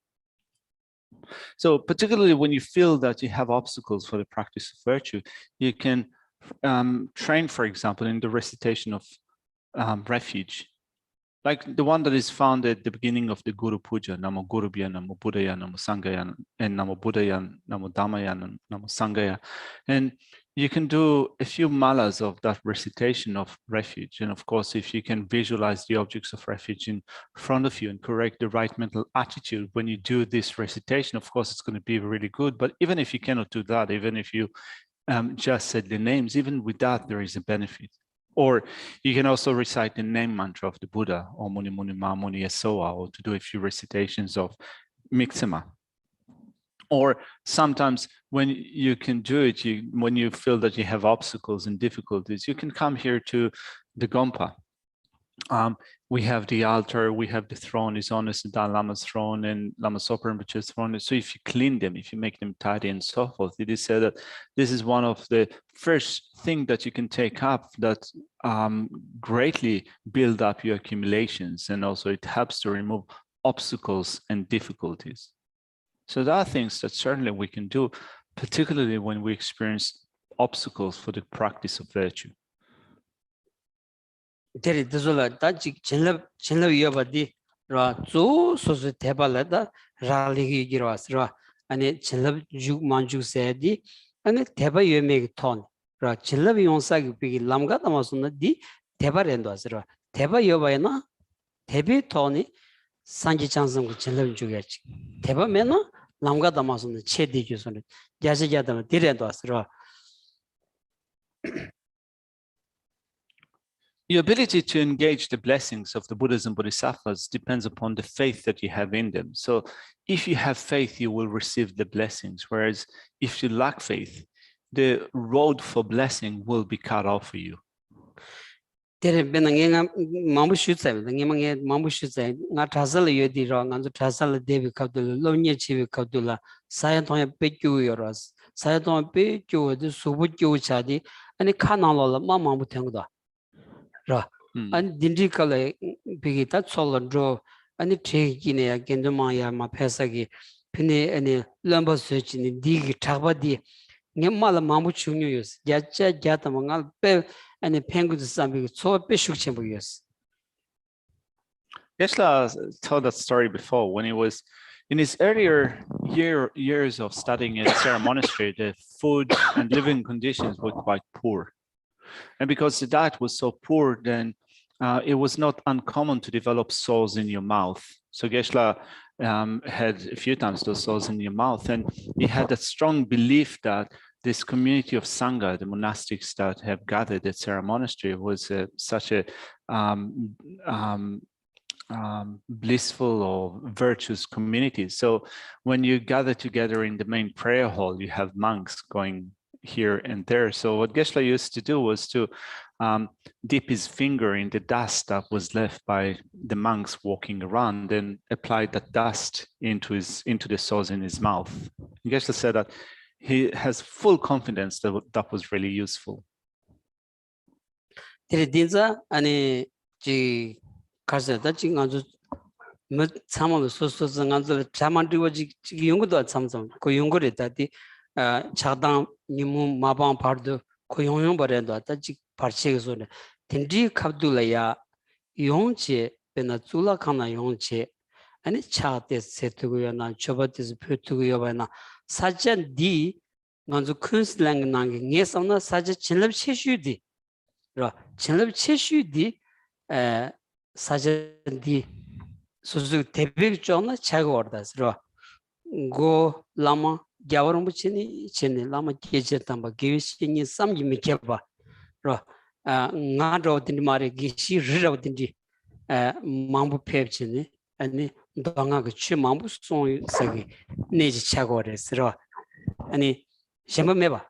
So particularly when you feel that you have obstacles for the practice of virtue, you can train, for example, in the recitation of refuge, like the one that is found at the beginning of the Guru Puja, Namo Gurubhya, Namo Buddhaya, Namo Sanghaya, and Namo Buddhaya, Namo Dhammaya, Namo Sanghaya. And you can do a few malas of that recitation of refuge. And of course, if you can visualize the objects of refuge in front of you and correct the right mental attitude when you do this recitation, of course, it's going to be really good. But even if you cannot do that, even if you just said the names, even with that, there is a benefit. Or you can also recite the name mantra of the Buddha, or Muni Muni Ma Muni Yasoa, or to do a few recitations of Mixema. Or sometimes when you can do it, when you feel that you have obstacles and difficulties, you can come here to the Gompa. We have the altar, we have the throne, is on as the Dalai Lama's throne and Lama Zopa Rinpoche's throne. So if you clean them, if you make them tidy and so forth, it is said that this is one of the first thing that you can take up that greatly build up your accumulations, and also it helps to remove obstacles and difficulties. So there are things that certainly we can do, particularly when we experience obstacles for the practice of virtue. 데리 드솔라 다지 진럽 이어버디 라 조소스 대발라다 라리기 기로스라 아니 진럽 죽만죽세디 아니 대바 유메기 톤라 진럽 용사기 비기 람가다마스나 디 대바렌도스라 대바 여바이나 대비 톤이 산지 장성고 진럽 죽야지 대바메나 람가다마스나 체디 주소는 야지야다마 디렌도스라. Your ability to engage the blessings of the Buddhas and Bodhisattvas depends upon the faith that you have in them. So if you have faith, you will receive the blessings. Whereas if you lack faith, the road for blessing will be cut off for you. And dindikale bigita solondro and the trigine again the Maya Mapesagi Pine and lumber search in dig tabadi Nemala Mamuchunius, Jaja Jatamangal Bell and the penguins something so bishop champions. Geshe told that story before when he was in his earlier years of studying at Sarah Monastery. The food and living conditions were quite poor. And because the diet was so poor, then it was not uncommon to develop sores in your mouth. So Geshe had a few times those sores in your mouth, and he had a strong belief that this community of Sangha, the monastics that have gathered at Sera Monastery, was such a blissful or virtuous community. So when you gather together in the main prayer hall, you have monks going here and there. So what Geshe used to do was to dip his finger in the dust that was left by the monks walking around and apply that dust into the sores in his mouth. Geshe said that he has full confidence that that was really useful. 가서다 지금 아주 뭐 참아도 소소서 간서 자만디고지 연구도 참참 그 연구를 다디 차당 니무 마방 파르도 그 용용 버려도 다지 파르치에서네 딘디 갑둘라야 용체 베나 줄라카나 용체 아니 차테 세트고요나 저버티스 표트고요바나 사전 디 먼저 큰슬랭 나게 녜서나 사제 진럽 체슈디 라 진럽 체슈디 사전디 소수 대백 쪽나 차고 ordas로 고 라마 야버무치니 체네 라마 계제담바 게시니 삼기미 쳬바 로 나도 딘마레 기시 르라우딘디 망부 펩치니 아니 동아가 취 망부 송 서기 내지 차고 ordas로 아니 셴바메바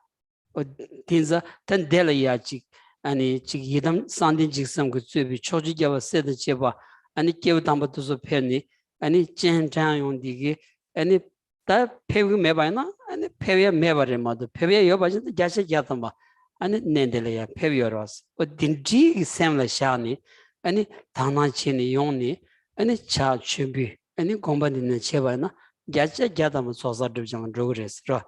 딘자 탄델야지 아니 지금 이담 산딘 직선 그 주비 초지게와 세드 제바 아니 깨우 담바도서 편이 아니 젠장용디기 아니 다 페우 메바이나 아니 페위야 메바레 마도 페위야 여바진 자세 야담바 아니 낸델야 페위어로스 어 딘지 샘라 샤니 아니 다나치니 용니 아니 차 준비 아니 공반디는 제바나 자세 야담 소사드 정 로그레스로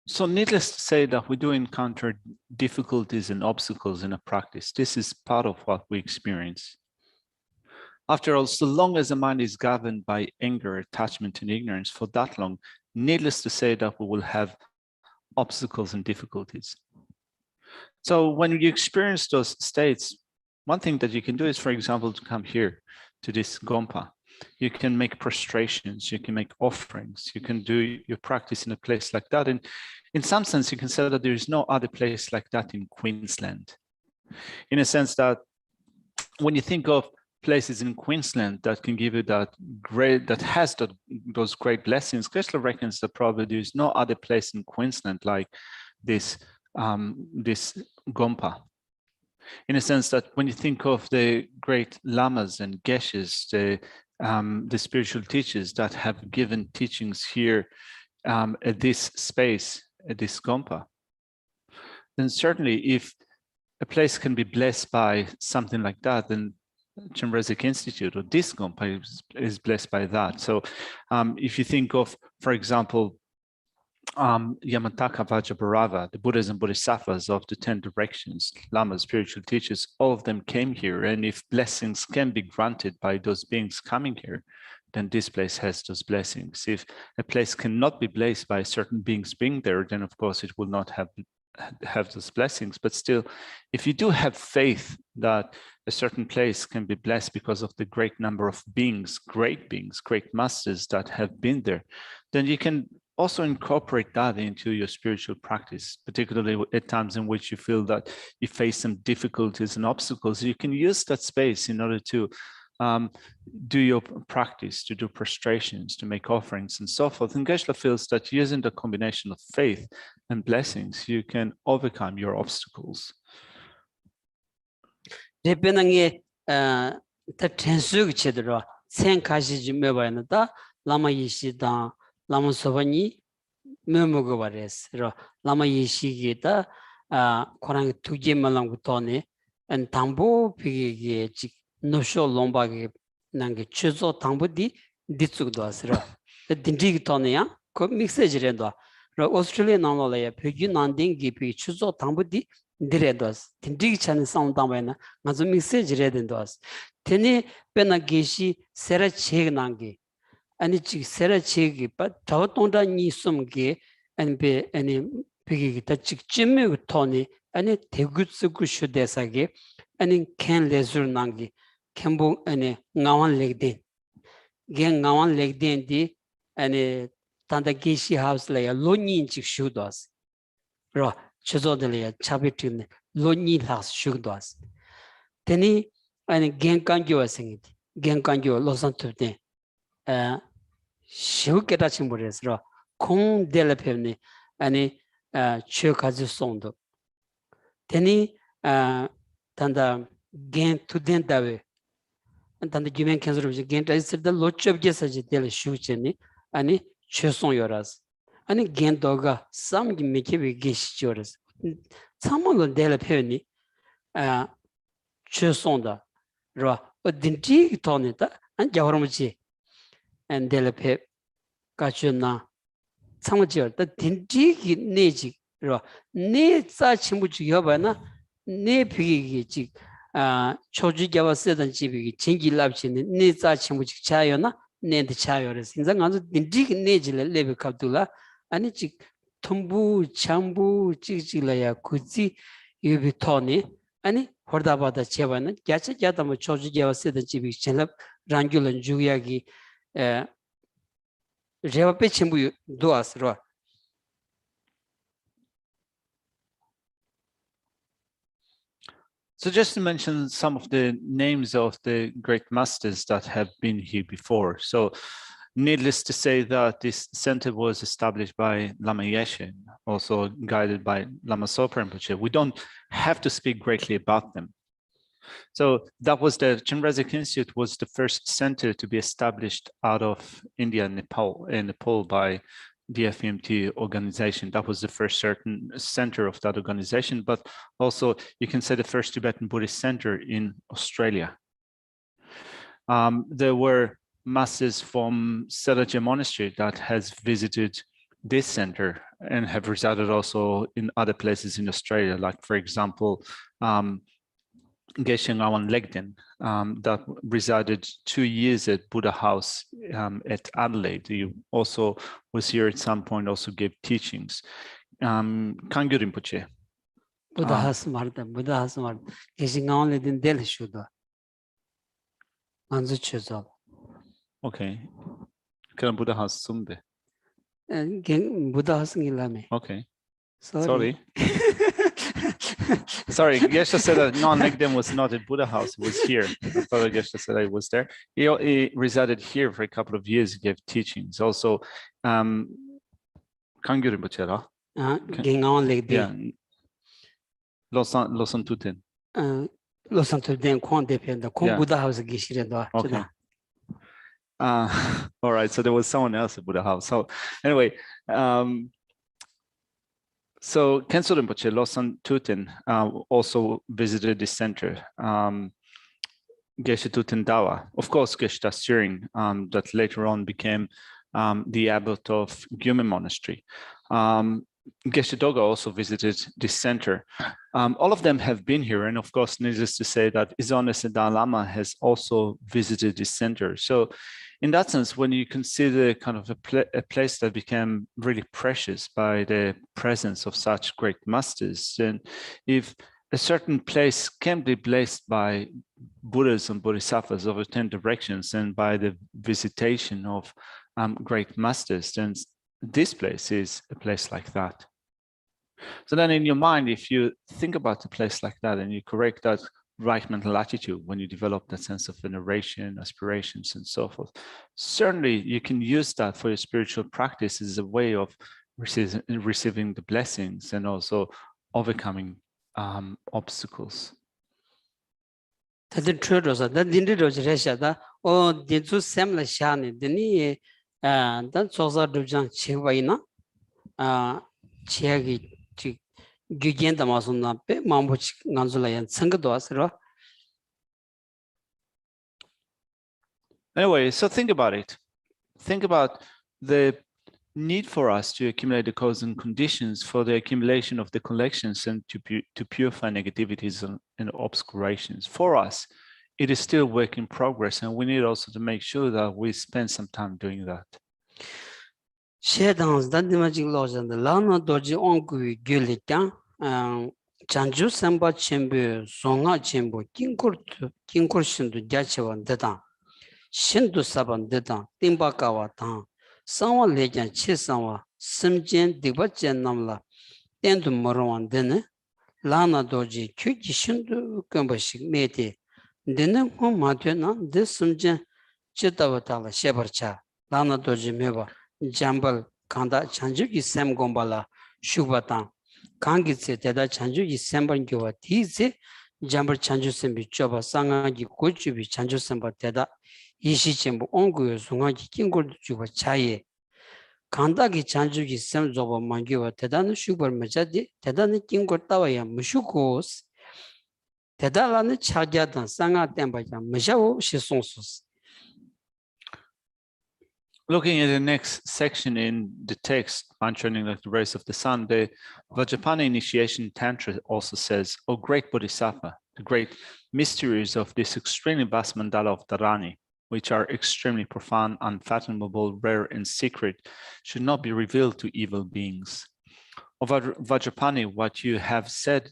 So needless to say that we do encounter difficulties and obstacles in a practice. This is part of what we experience. After all, so long as the mind is governed by anger, attachment, and ignorance for that long, needless to say that we will have obstacles and difficulties. So when you experience those states, one thing that you can do is, for example, to come here to this Gompa. You can make prostrations, you can make offerings, you can do your practice in a place like that. And in some sense, you can say that there is no other place like that in Queensland. In a sense that when you think of places in Queensland that can give you that great, that has those great blessings, Geshe reckons that probably there is no other place in Queensland like this, this Gompa. In a sense that when you think of the great lamas and geshes, the spiritual teachers that have given teachings here at this space, at this Gompa, then certainly if a place can be blessed by something like that, then Chenrezig Institute or this Gompa is blessed by that. So if you think of, for example, Yamataka Vajrabharava, the Buddhas and Bodhisattvas of the 10 directions, lamas, spiritual teachers, all of them came here. And if blessings can be granted by those beings coming here, then this place has those blessings. If a place cannot be blessed by certain beings being there, then of course it will not have those blessings. But still, if you do have faith that a certain place can be blessed because of the great number of beings, great masters that have been there, then you can also incorporate that into your spiritual practice, particularly at times in which you feel that you face some difficulties and obstacles. You can use that space in order to do your practice, to do prostrations, to make offerings and so forth. And Geshe feels that using the combination of faith and blessings, you can overcome your obstacles. Lama Sovani Mumugovares, Lama Yishigita, Korang Tuji Malangutone, and Tambo Pigi no show Lombagi Nangi Chuzo Tambudi, Ditsugdas, the Dindigitonia, mixage rendo. Australian Nanola, Pigi Nandingi, Chuzo Tambudi, Diredos, Dindigchan Sound Damana, Nazo mixage redendos. Tene Benagishi, Sera Chegnangi. 아니 지 세라치기 바 더동다 니숨게 and be any 비기 다 직진미 토니 아니 대구스구 슈데사게 아니 캔 레줄 난기 캔봉 아니 나완 렉데 겐 나완 렉데디 아니 단다 게시 하우스 레야 로닌 직 슈도스 로 저조들이야 차비트네 로닌 하우스 슈도스 테니 아니 겐 간교와 생기디 겐 간교 로산투데 시우케다 친구레스로 콩 델레페니 아니 추가지 송도 테니 단다 겐 투덴다베 단다 기멘 캔서르지 겐 타이스르다 로츠업게사지 델 슈체니 아니 최송요라스 아니 겐도가 삼기 미케비 게시죠라스 참모는 델레페니 최송다 로 어딘지 토니다 안 자오르무지 안 델레페 가주나 참모지얼다 딘지기 내지 네 자친구지 여바나 네 비기지 초주자와 쓰던 집이 진기랍치는 네 자친구지 차요나 네데 차요를 인상 아주 딘지기 내지를 레베 갑둘라 아니 지 통부 참부 지지라야 굳이 유비토니 아니 허다바다 제바는 야채자다 뭐 초주자와 쓰던 집이 전랍 란귤은 주야기 제바페 친구 도아스로 So just to mention some of the names of the great masters that have been here before. So needless to say that this center was established by Lama Geshe, also guided by Lama Sopa Rinpoche. We don't have to speak greatly about them. So that was the Chenrezig Institute was the first center to be established out of India and Nepal by the FEMT organization. That was the first certain center of that organization, but also you can say the first Tibetan Buddhist center in Australia. There were masters from Selaje Monastery that has visited this center and have resided also in other places in Australia, like for example, Geshe Ngawan Legden that resided 2 years at Buddha House at Adelaide. He also was here at some point, also gave teachings. Kangyo Rinpoche. Buddha House Marta, Buddha House Marta. Geshe Ngawan Legden Del Shuda. Anzu Chuzal. Okay. Kaya Buddha House Sumbe. Buddha House Ngilame. Okay. Sorry. Sorry, Geshe said that Ngawan Legden was not at Buddha House, it was here. I thought Geshe said it was there. He resided here for a couple of years, he gave teachings. Also, Kangyo Rinpoche, right? Ngawan Legden. Losan Tuten. Losan Tuten, Kwan Dependa, Kwan Buddha House Gishire. Okay. All right, so there was someone else at Buddha House. So anyway, so Khenso Rinpoche, Losan Tuten, also visited this center. Geshe Tuten Dawa, of course, Geshe Tasuring, that later on became the abbot of Gyume Monastery. Geshe Doga also visited this center. All of them have been here, and of course, needless to say that Izone Sedar Lama has also visited this center. So in that sense, when you consider kind of a place that became really precious by the presence of such great masters, and if a certain place can be blessed by Buddhas and Bodhisattvas over 10 directions and by the visitation of great masters, then this place is a place like that. So then in your mind, if you think about a place like that and you correct that right mental attitude when you develop that sense of veneration, aspirations, and so forth, certainly you can use that for your spiritual practice as a way of receiving the blessings and also overcoming obstacles. Anyway, so think about it. Think about the need for us to accumulate the cause and conditions for the accumulation of the collections and to purify negativities and obscurations. For us, it is still work in progress, and we need also to make sure that we spend some time doing that. Shedans Dandimaji Lojan, the Lana Doji Ongu Gulitan, Chanju Samba Chimbu, Songa Chimbu, Kinkurshindu Jachevan Dedan, Shindu Saban Dedan, Timbakawa Tan, Sawa Lejan Chisawa, Simjen Dibajan Namla, Tendu Morowan Dene, Lana Doji, Kuki Shindu Kumbashik Mete, Dene Hom Matuna, this Simjen Chitavatala Shebarcha, Lana Doji Meba. Jambal Kanda Chanjuki Sam Gombala Shubatan Kangitse Teda Chanjuki Samban Giva Tize Jambal Chanju Sembi Choba Sangaji Kuchubi Chanju Samba Teda Ishi Chembu Ongu Sungaji Kingul Juba Chaye Kandaki Chanjuki Sam Zoba Mangiva Teda no Shubar Majadi Teda ni Kingul Tawaya Mushukos Teda Lani Chajadan Sanga Tembaya Majao Shisonsus. Looking at the next section in the text, mentioning like the rays of the sun, the Vajrapani initiation tantra also says, "O great Bodhisattva, the great mysteries of this extremely vast mandala of Dharani, which are extremely profound, unfathomable, rare, and secret, should not be revealed to evil beings. O Vajrapani, what you have said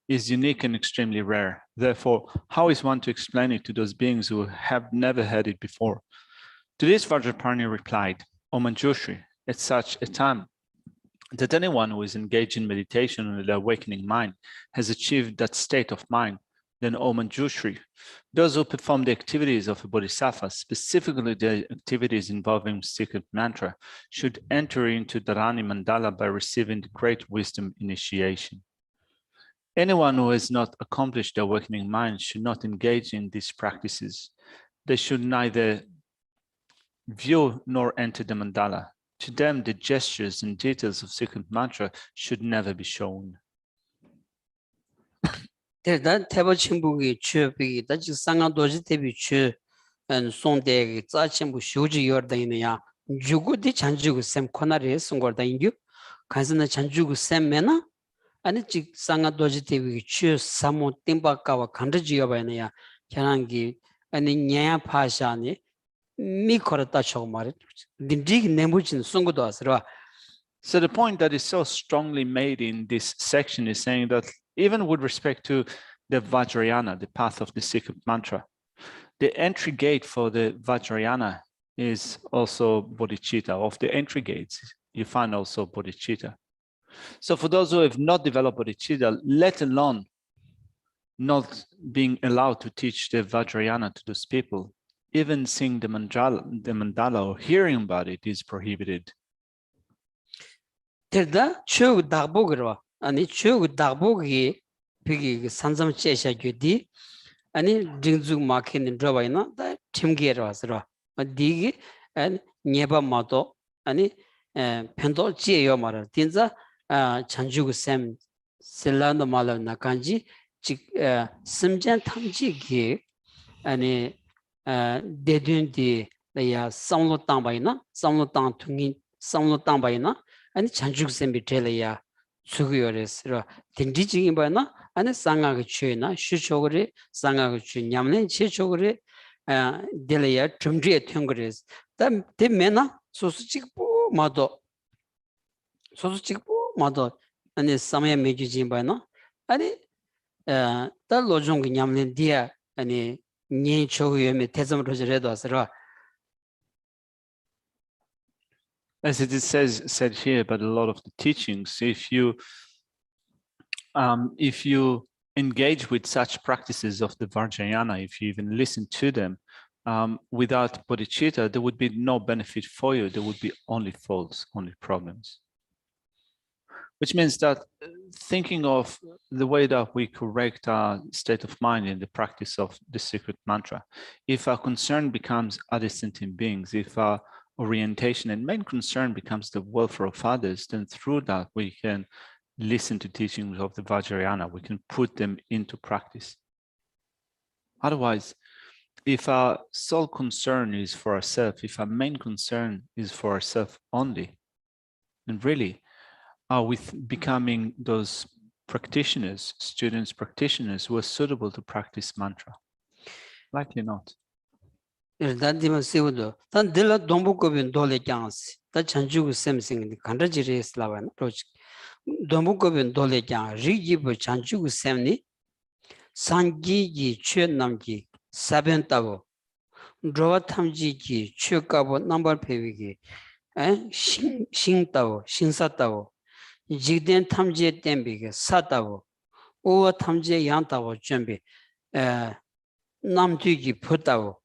is unique and extremely rare. Therefore, how is one to explain it to those beings who have never heard it before?" To this, Vajrapani replied, "O Manjushri, at such a time that anyone who is engaged in meditation on the awakening mind has achieved that state of mind, then, O Manjushri, those who perform the activities of a bodhisattva, specifically the activities involving secret mantra, should enter into Dharani Mandala by receiving the great wisdom initiation. Anyone who has not accomplished the awakening mind should not engage in these practices. They should neither view nor enter the mandala. To them, the gestures and details of secret mantra should never be shown." 대단 태보 친구기 취업이 다지 상한 도지 대비 취 송대기 짜친구 쇼지 열다 있느냐 주구디 잔주구 샘 코나리에 송거다 인규 간선의 잔주구 샘매나 아니 지 상한 도지 대비 취 사모 띵바까와 간르지여 봐야냐 현한기 아니 냐야 파샤니 미코르다 쇼마리 딘디기 내무진 송거도 아스라. So the point that is so strongly made in this section is saying that even with respect to the Vajrayana, the path of the secret mantra, the entry gate for the Vajrayana is also bodhicitta. Of the entry gates, you find also bodhicitta. So for those who have not developed bodhicitta, let alone not being allowed to teach the Vajrayana to those people, even seeing the mandala or hearing about it is prohibited. 들다 추구 다보그로 아니 추구 다보기 비기 산점 제샤규디 아니 딩주 마키는 들어봐이나 다 팀게로 와서로 디기 안 녀바마도 아니 편도 지에요 말아 진짜 찬주구 샘 셀란도 말나 간지 지 심전 탐지기 아니 데든디 야 상로 땅바이나 상로 땅 퉁인 상로 땅바이나 아니 잔죽샘비 텔이야 수고요레스라 딘디징이 바나 아니 상가가 취나 슈초그리 상가가 취 냠는 치초그리 델이야 tum지에 튕그레스 담 데메나 소수직보 마도 아니 samaya 메주진 바나 아니 달 로종기 냠는 디야 아니 니 초고요메 태점으로 저래도 왔으라. As it is said here, but a lot of the teachings, if you engage with such practices of the Vajrayana, if you even listen to them without bodhicitta, there would be no benefit for you. There would be only faults, only problems. Which means that thinking of the way that we correct our state of mind in the practice of the secret mantra, if our concern becomes other sentient beings, if our orientation and main concern becomes the welfare of others, then through that we can listen to teachings of the Vajrayana, we can put them into practice. Otherwise, if our sole concern is for ourselves, if our main concern is for ourselves only, then really are we becoming those practitioners, students, practitioners who are suitable to practice mantra? Likely not. 일단디만 세우도 단 들라 동북급인 돌에 장스 다 전주구 샘싱이 간다지레스 라반 로직 동북급인 돌에 장 리기부 전주구 샘니 산기기 최남기 사변따고 드와 탐지기 최가보 넘버 페위기 신따고 신사따고 지된 탐지에 땜비게 사따고 오와 탐지에 양따고 준비 남뒤기 푸따고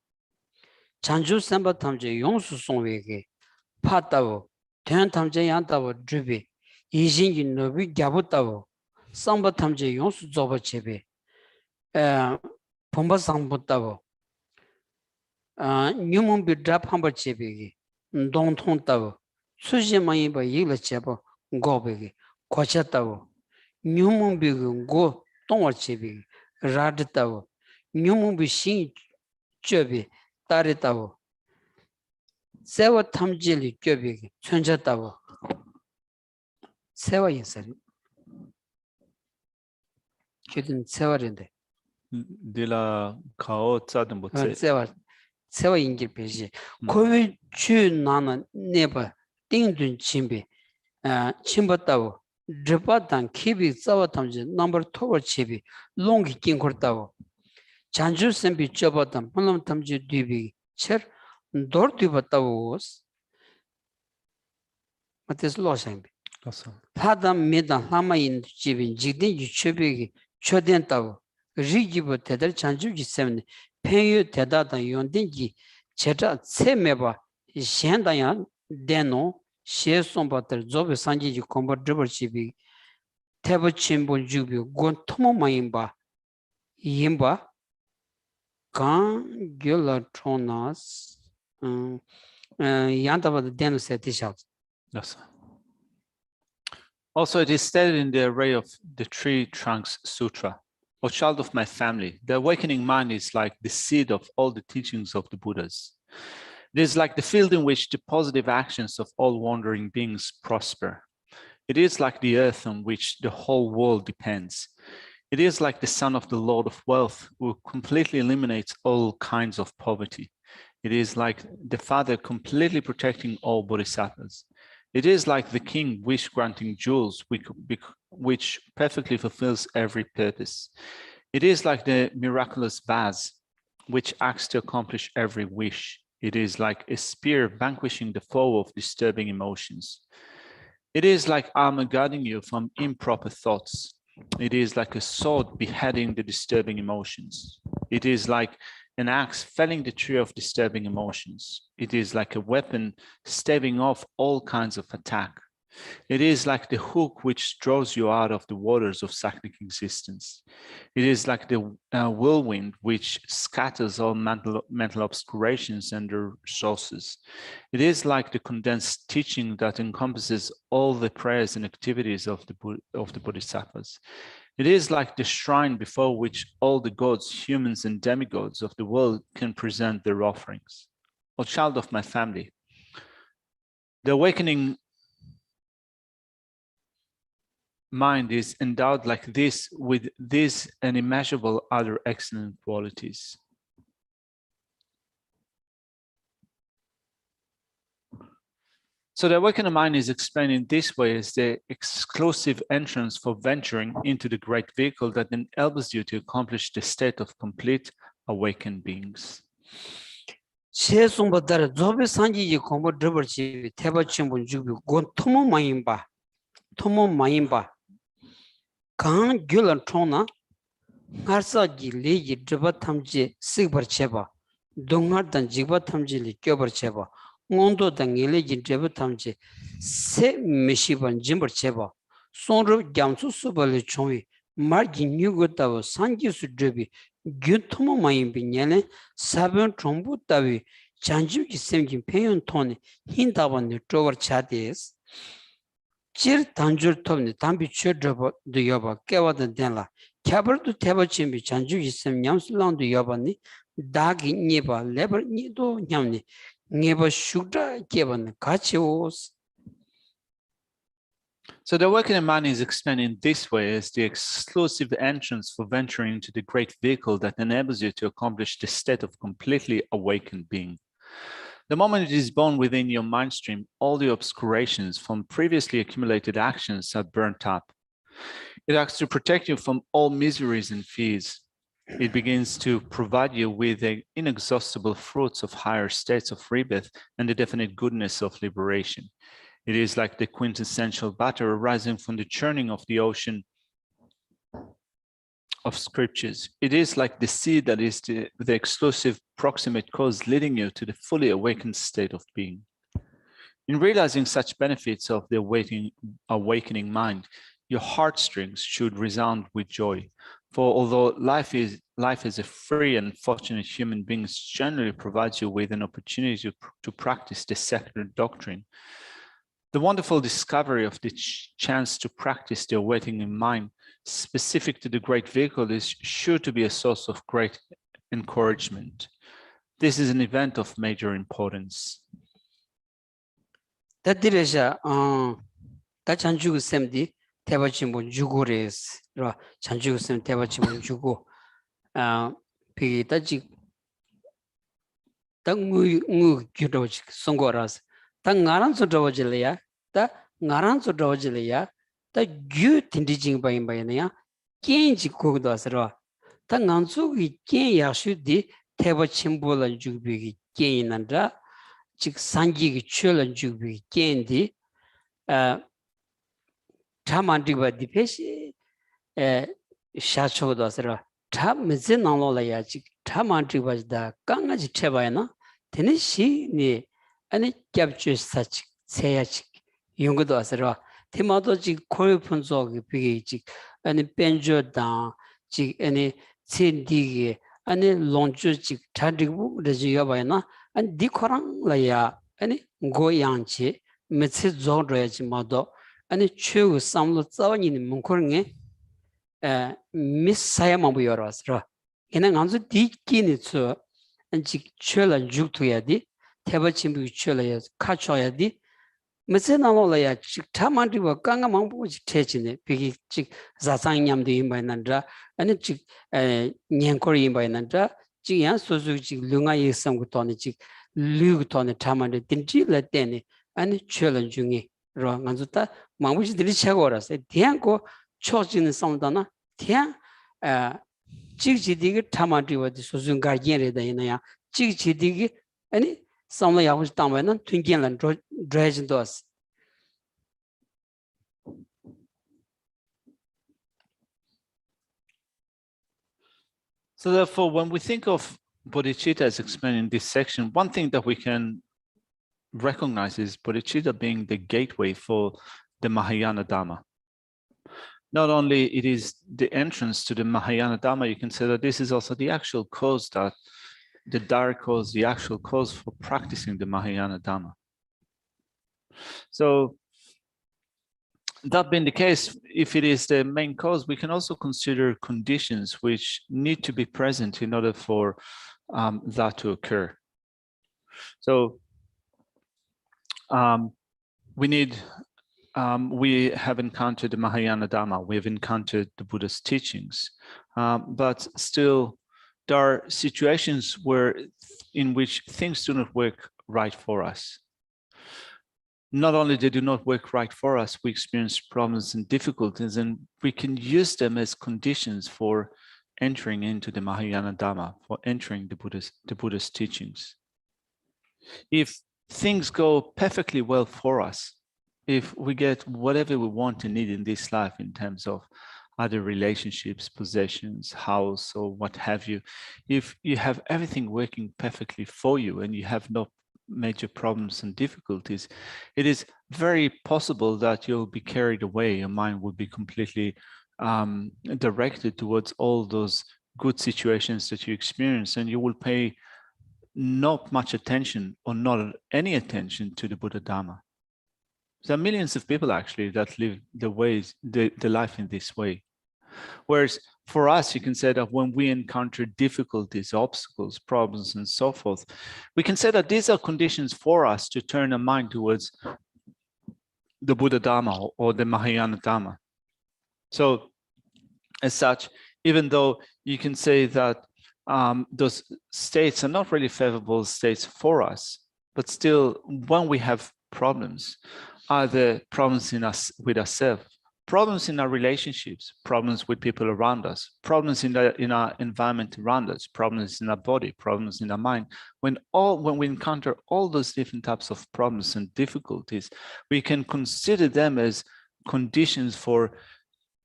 잔주 샘바 탐지 용수 송웨게 파따고 대한 탐지 양따고 주비 이신기 노비 갸부따고 쌈바 탐지 용수 조바 제베 pomba sangputawo nyumon bi drap hamba chebegi dong thong tawo suji mayi ba yigla chebo gobegi kocha tawo nyumon bi go tongwa chebegi rad tawo nyumon bi shin chebi tare tawo sewa tamjili kyobegi chonja tawo sewa yesari kyodin sewarinde de la kao tsadam botse 세와 인기 배지 코비 추 나나 네바 띵든 침비 침봤다고 드바단 키비 싸웠담지 넘버 2버 치비 롱기 낀거다고 잔주 셈비 쩌바담 물론 탐지 뒤비 체 돌뒤봤다고 마테스 로상비 파담 메다 하마인 집인 지딘 유치비기 초된다고 리기부 대들 잔주기 셈네 팽유 대다다 용된기 제자 세메바 현다야 데노 시에송바들 조베 산지지 콤버드버치비 태버침본 주비 곤 토모마임바 임바 간 귤라트로나스 양다바드 데노 세티샤. Yes. Also, it is stated in the array of the Three Trunks Sutra, O child of my family, the awakening mind is like the seed of all the teachings of the Buddhas. It is like the field in which the positive actions of all wandering beings prosper. It is like the earth on which the whole world depends. It is like the son of the Lord of Wealth, who completely eliminates all kinds of poverty. It is like the father completely protecting all bodhisattvas. It is like the king wish-granting jewels, which perfectly fulfills every purpose. It is like the miraculous vase, which acts to accomplish every wish. It is like a spear vanquishing the foe of disturbing emotions. It is like armor guarding you from improper thoughts. It is like a sword beheading the disturbing emotions. It is like an axe felling the tree of disturbing emotions. It is like a weapon staving off all kinds of attack. It is like the hook which draws you out of the waters of cyclic existence. It is like the whirlwind which scatters all mental obscurations and their sources. It is like the condensed teaching that encompasses all the prayers and activities of the bodhisattvas. It is like the shrine before which all the gods, humans, and demigods of the world can present their offerings. O child of my family, the awakening mind is endowed like this with these and immeasurable other excellent qualities. So the awakened mind is explained in this way as the exclusive entrance for venturing into the great vehicle that enables you to accomplish the state of complete awakened beings. 세송바다라 조베 산지지 공부 드버치 태바침분 주비 곤 토모 마임바 강 귤런 통나 가사지 레지 드바 탐지 시버체바 동하단 지바 탐지리 껴버체바 온도 당일레지 드바 탐지 세 메시반 짐버체바 손로 잠수 수벌 총이 마르기 뉴고타와 산지수 드비 gyutomo mayimbi nyele sabyon trombu tawi janjiv ki semkin penyon toni hindaban trovar chades jir tanjur tobni tambi chur drobo du yoba kewadan denla kyabar du teba chimbi janjiv ki sem nyamsulang du yoba ni dagi nyeba lebar nido nyamni nyeba shukra keban kachi os. So the awakening mind is explained in this way as the exclusive entrance for venturing into the great vehicle that enables you to accomplish the state of completely awakened being. The moment it is born within your mind stream, all the obscurations from previously accumulated actions are burnt up. It acts to protect you from all miseries and fears. It begins to provide you with the inexhaustible fruits of higher states of rebirth and the definite goodness of liberation. It is like the quintessential butter arising from the churning of the ocean of scriptures. It is like the seed that is the exclusive proximate cause leading you to the fully awakened state of being. In realizing such benefits of the awakening mind, your heartstrings should resound with joy. For although life as a free and fortunate human being generally provides you with an opportunity to practice the sacred doctrine, the wonderful discovery of the chance to practice the awakening mind specific to the great vehicle is sure to be a source of great encouragement. This is an event of major importance. 다들에서 다 잔주고 쌤디 대바치모 주고레스 라 잔주고 쌤 대바치모 주고 비다지 당무 규도지 송고라스 당 나란 소도질이야 다 나란 소도질이야 다 규 틴디징 바인바이냐 겐지 고도스라 당 난수기 겐 야슈디 대바침볼은 주비기 겐인한다 즉 산지기 출연 주비 겐디 타만디바 디페시 샤초도스라 타메제 나로라야 즉 타만디바다 강아지 쳐봐야나 테니시니 아니 캡처사치 세야치 용거도스라 테마도 즉 코르푼족이 비게 즉 아니 벤조다 즉 아니 첸디게 아니 론주 즉 타디고 레지가 봐야나 and dikorang laya ani goyangchi metsi zodreji mado ani chu samlo tsawani ni munkornge misaya mabu yorasra ena nganzu dikki ni tsu anji chula juktu yadi teba chimbu chula ya kacho yadi metsi nalo laya chik tamandi wa kanga mambu chik techine bigi chik zasang nyamdu imba nandra ani chik nyankori imba nandra 지야 소소지 룽아이 samgutoni 지 류구토니 타만데 딘지라 때니 아니 챌린지 중에 로 간주다 망부지들이 차고라서 대한고 초지는 상다나 대한 지지디게 타만디와디 소중 가게레다 이나야 지지디게 아니 상라 야고지 담에는 튕긴란 드레진도스 So therefore, when we think of bodhicitta as explained in this section, one thing that we can recognize is bodhicitta being the gateway for the Mahayana Dhamma. Not only it is the entrance to the Mahayana Dhamma, you can say that this is also the actual cause, that the direct cause, the actual cause for practicing the Mahayana Dhamma. So that being the case, if it is the main cause, we can also consider conditions which need to be present in order for that to occur. So we have encountered the Mahayana Dhamma, we have encountered the Buddha's teachings, but still there are situations in which things do not work right for us. Not only they do not work right for us, we experience problems and difficulties, and we can use them as conditions for entering into the Mahayana Dhamma, for entering the Buddha's teachings. If things go perfectly well for us, if we get whatever we want and need in this life in terms of other relationships, possessions, house, or what have you, if you have everything working perfectly for you and you have no major problems and difficulties, it is very possible that you'll be carried away. Your mind will be completely directed towards all those good situations that you experience, and you will pay not much attention or not any attention to the Buddha Dhamma. There are millions of people actually that live the life in this way. Whereas for us, you can say that when we encounter difficulties, obstacles, problems, and so forth, we can say that these are conditions for us to turn our mind towards the Buddha Dharma or the Mahayana Dharma. So as such, even though you can say that those states are not really favorable states for us, but still when we have problems, either problems in us with ourselves, problems in our relationships, problems with people around us, problems in our environment around us, problems in our body, problems in our mind. When we encounter all those different types of problems and difficulties, we can consider them as conditions for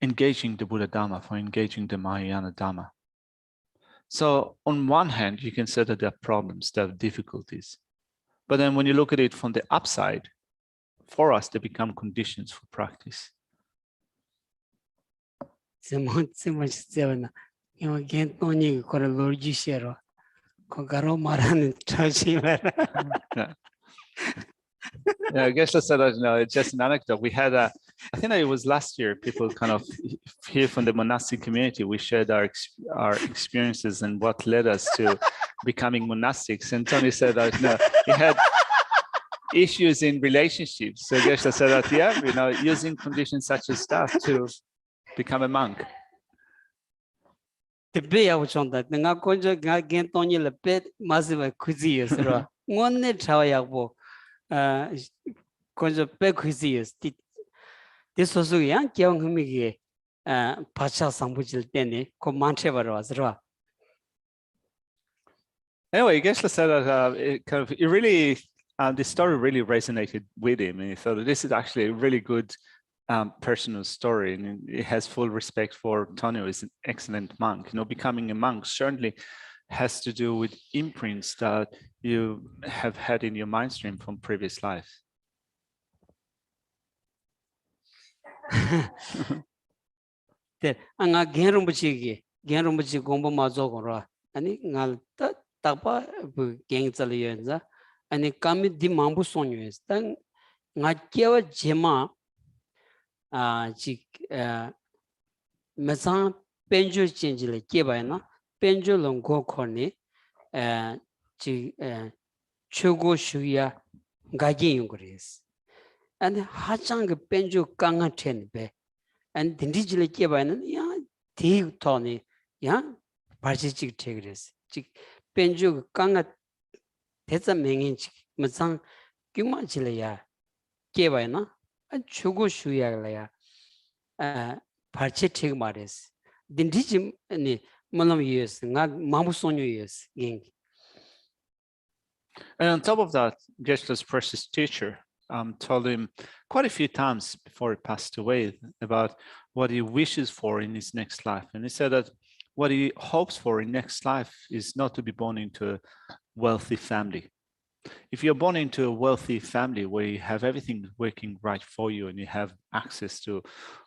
engaging the Buddha Dharma, for engaging the Mahayana Dharma. So on one hand, you can say that there are problems, there are difficulties. But then when you look at it from the upside, for us, they become conditions for practice. Yeah, Geshe said that, it's just an anecdote. We had I think that it was last year, people kind of here from the monastic community, we shared our experiences and what led us to becoming monastics. And Tony said that, he had issues in relationships. So Geshe said that, yeah, using conditions such as that to become a monk. The bay I was on that. Nga konjo nga gen Tony le pet massive cuisine. One net chawayabo. Konjo pe cuisine. This was a young humigi. Pacha Sambujil Deni, Comanche was raw. Anyway, Geshe said that it really, the story really resonated with him. And he thought that this is actually a really good personal story, and it has full respect for Tony, who is an excellent monk. Becoming a monk certainly has to do with imprints that you have had in your mind stream from previous lives. Anga Genrumbuchi Gombo Mazogora, and it ngal tapa gang Zalienza, and it come di Mambu Sonus. Then Nakia Jema Masan Penjo Changele Kebana, Penjo Longo Corne, Chogo Shuya Gaji Yungris, and Hachang Penjo Kanga Tenbe. And the digital Kebana, Tig Tony, Parchik Tigris, Penju Kanga Tessa Mengin, Masang Kumachilea, Kebana, and Chugo Shuya, Parchik Maris. The digim any Manam years, not Mamusonio years, gang. And on top of that, Geshe's precious teacher told him quite a few times before he passed away about what he wishes for in his next life. And he said that what he hopes for in next life is not to be born into a wealthy family. If you're born into a wealthy family where you have everything working right for you and you have access to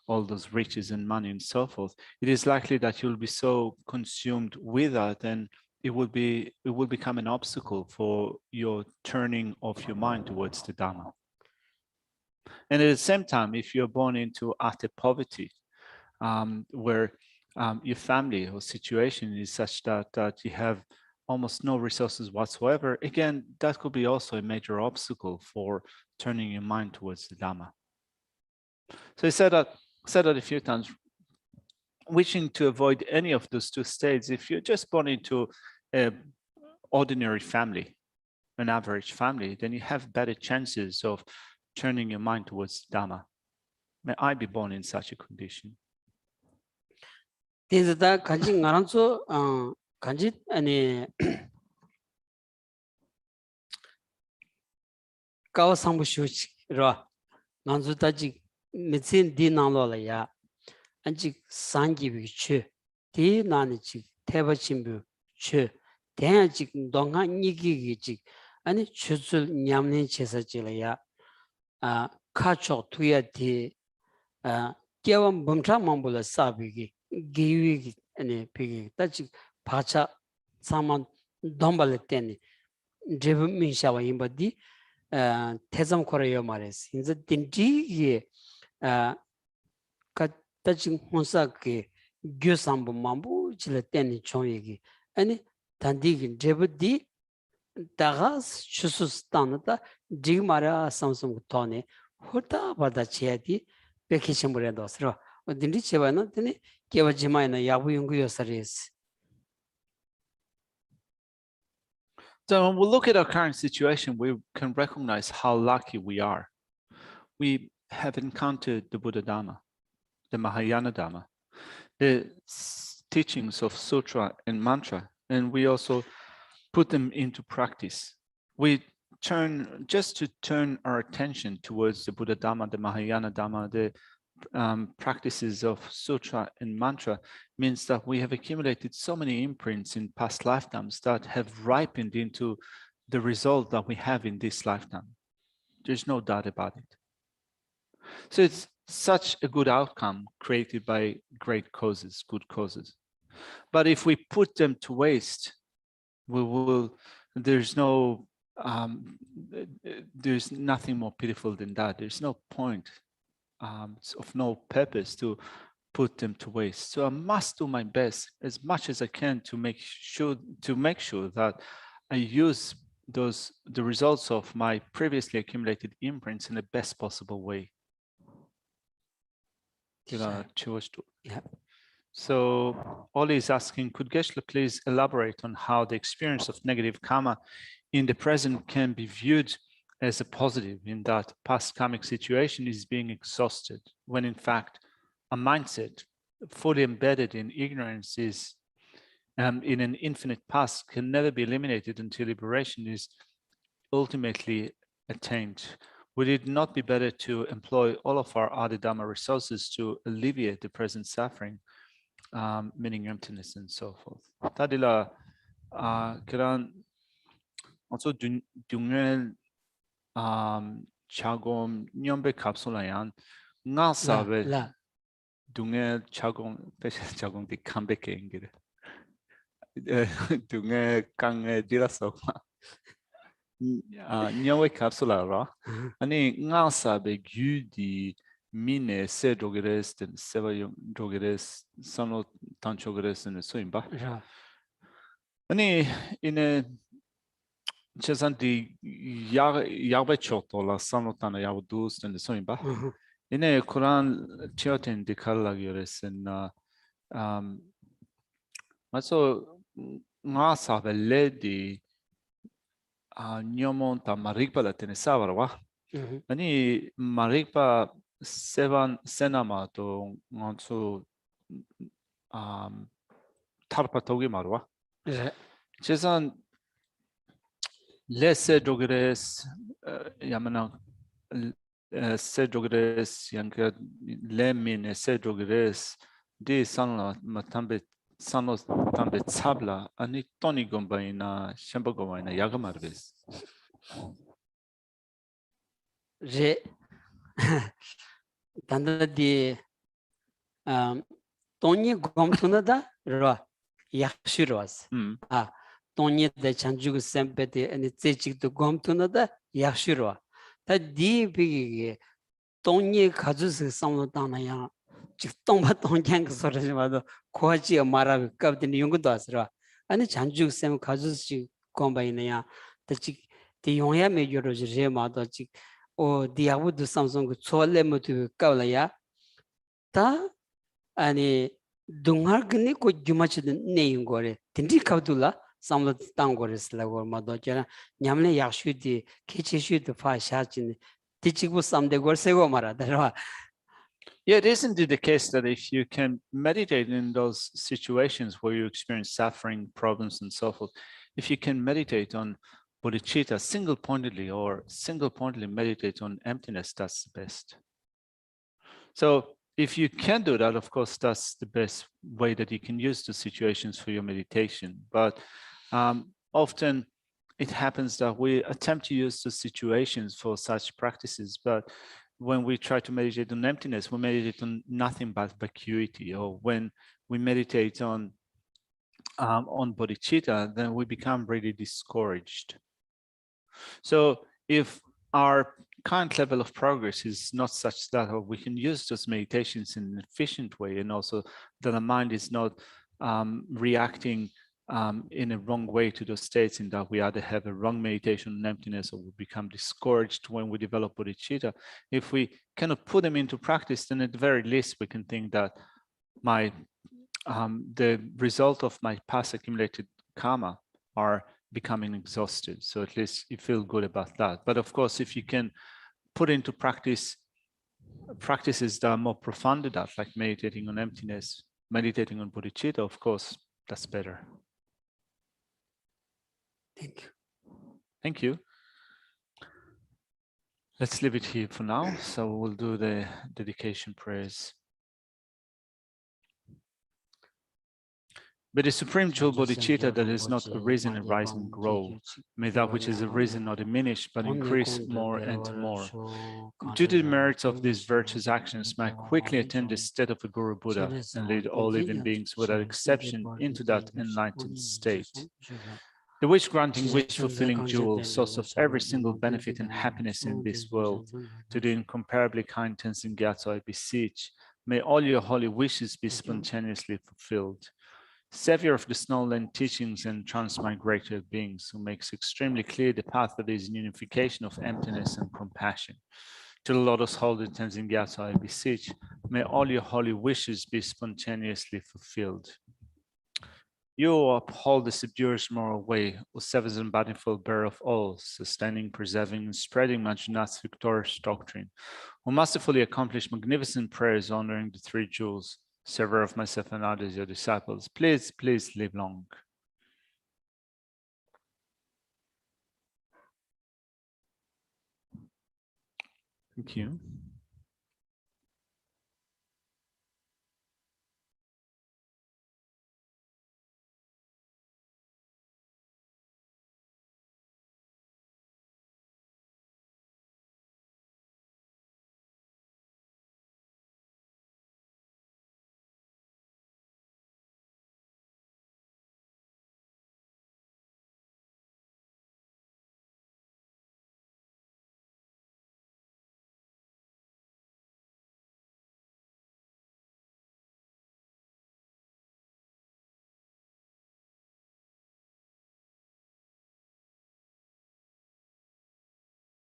all those riches and money and so forth, it is likely that you'll be so consumed with that, and it will become an obstacle for your turning of your mind towards the Dharma. And at the same time, if you're born into utter poverty, where your family or situation is such that you have almost no resources whatsoever, again, that could be also a major obstacle for turning your mind towards the Dhamma. So he said that a few times, wishing to avoid any of those two states. If you're just born into an ordinary family, an average family, then you have better chances of turning your mind towards Dhamma. May I be born in such a condition. This is the Kanji Naranso, Kanji, and Kawasambush Ra, Nanzutaji, Mitsin Dinalolaya, and Jik Sangi Chu, Ti Nanichi, Tebachimbu, Chu, Tanjik Donga Niki, and Chusul Nyamni Chesachilaya, Kacho Tuya Ti, Kiawan Bumtra Mambula Sabigi, Giwi and Piggy, Tachi Pacha Saman Dombaleteni, Jebu Minshawa Imbadi, Tezam Korea Mares, in the Dinti, Touching Honsaki, Gusambu Mambu, Chileteni Choyigi, and Tandig Jebudi, Taras, Chusus Tanata, Digmara Samsung Tony, 호다 바다 치야디 백히심을 해도스로 어딘지 제바는 되니 개와지마이나 야부 연구요서리스. So when we look at our current situation, we can recognize how lucky we are. We have encountered the Buddha Dharma, the Mahayana Dharma, the teachings of sutra and mantra, and we also put them into practice. We turn our attention towards the Buddha Dharma, the Mahayana Dharma, the practices of sutra and mantra means that we have accumulated so many imprints in past lifetimes that have ripened into the result that we have in this lifetime. There's no doubt about it. So it's such a good outcome created by great causes, good causes. But if we put them to waste, there's nothing more pitiful than that. There's no point of no purpose to put them to waste. So I must do my best as much as I can to make sure that I use the results of my previously accumulated imprints in the best possible way. Yeah. So Oli is asking, could Geshe please elaborate on how the experience of negative karma in the present can be viewed as a positive, in that past karmic situation is being exhausted, when in fact a mindset fully embedded in ignorance is in an infinite past can never be eliminated until liberation is ultimately attained. Would it not be better to employ all of our Adidhamma resources to alleviate the present suffering, meaning emptiness and so forth? Tadila 그런 also 중요한 차곰 년배 갑솔라얀 나사베 둥에 차곰 배시 차곰 디 캄베케 인기를 둥에 강에 디라서 년배 갑솔라라 아니 나사베 규디 미네 세조게레스 된 세바용 조게레스 선로 단초게레스는 소임바 아니 이네 Chesandi Yabechotla Sanotana Yabudus and the Soimba. In a Quran Chiotin de Kalagures and also Masa Ledi Nyomonta Marikpa la Tenesavarwa. Ani Marikpa Sevan Senama to Monsu Tarpatogi Marwa. Chesan Lesse Dogres Yamana Sedogres Yanka Lemin Sedogres de Sanla Matambe Sanos Tambe Sabla and Tony Gomba in Shambagoma in Yagamarves. Je Tanda di Tony Gomtunada Ra Yakshiros. Tony the Chanju Sempete and it's to Gomtunada Yashiro. That deep Tony Kazus Samotanaya, Chiftomba Tongyang Sorajimado, Koachi Mara Captain Yungudasra, and the Chanju Sem Kazus Combainea, the Yonya Major Rojema, or the Awud Samsung Solemo to Kaulaya, Ta and Dungargani could do much the name gore, Tindikadula. Some of the Tangores level Madojana, Yamle Yashudi, Kichi the fire shachin, teaching was some de Gorsego Mara. Yeah, it is indeed the case that if you can meditate in those situations where you experience suffering, problems, and so forth, if you can meditate on bodhicitta single-pointedly or single-pointedly meditate on emptiness, that's the best. So if you can do that, of course, that's the best way that you can use the situations for your meditation. But often it happens that we attempt to use the situations for such practices, but when we try to meditate on emptiness, we meditate on nothing but vacuity. Or when we meditate on bodhicitta, then we become really discouraged. So if our current level of progress is not such that we can use those meditations in an efficient way, and also that the mind is not reacting in a wrong way to those states, in that we either have a wrong meditation on emptiness or we become discouraged when we develop bodhicitta. If we cannot put them into practice, then at the very least we can think that the result of my past accumulated karma are becoming exhausted. So at least you feel good about that. But of course, if you can put into practice practices that are more profound than that, like meditating on emptiness, meditating on bodhicitta, of course, that's better. Thank you. Thank you. Let's leave it here for now. So we'll do the dedication prayers. But the supreme jewel bodhicitta that has not arisen and rise and grow, may that which has arisen not diminish, but increase more and more. Due to the merits of these virtuous actions, may I quickly attain the state of a Guru Buddha and lead all living beings without exception into that enlightened state. The wish-granting, wish-fulfilling jewel, source of every single benefit and happiness in this world, to the incomparably kind Tenzin Gyatso I beseech, may all your holy wishes be spontaneously fulfilled. Savior of the snowland teachings and transmigrated beings, who makes extremely clear the path that is in unification of emptiness and compassion. To the lotus holder Tenzin Gyatso I beseech, may all your holy wishes be spontaneously fulfilled. You uphold the subduer's moral way, O severs and bountiful bearer of all, sustaining, preserving, and spreading Manjunath's victorious doctrine, who masterfully accomplished magnificent prayers honoring the three jewels, server of myself and others, your disciples. Please, please live long. Thank you.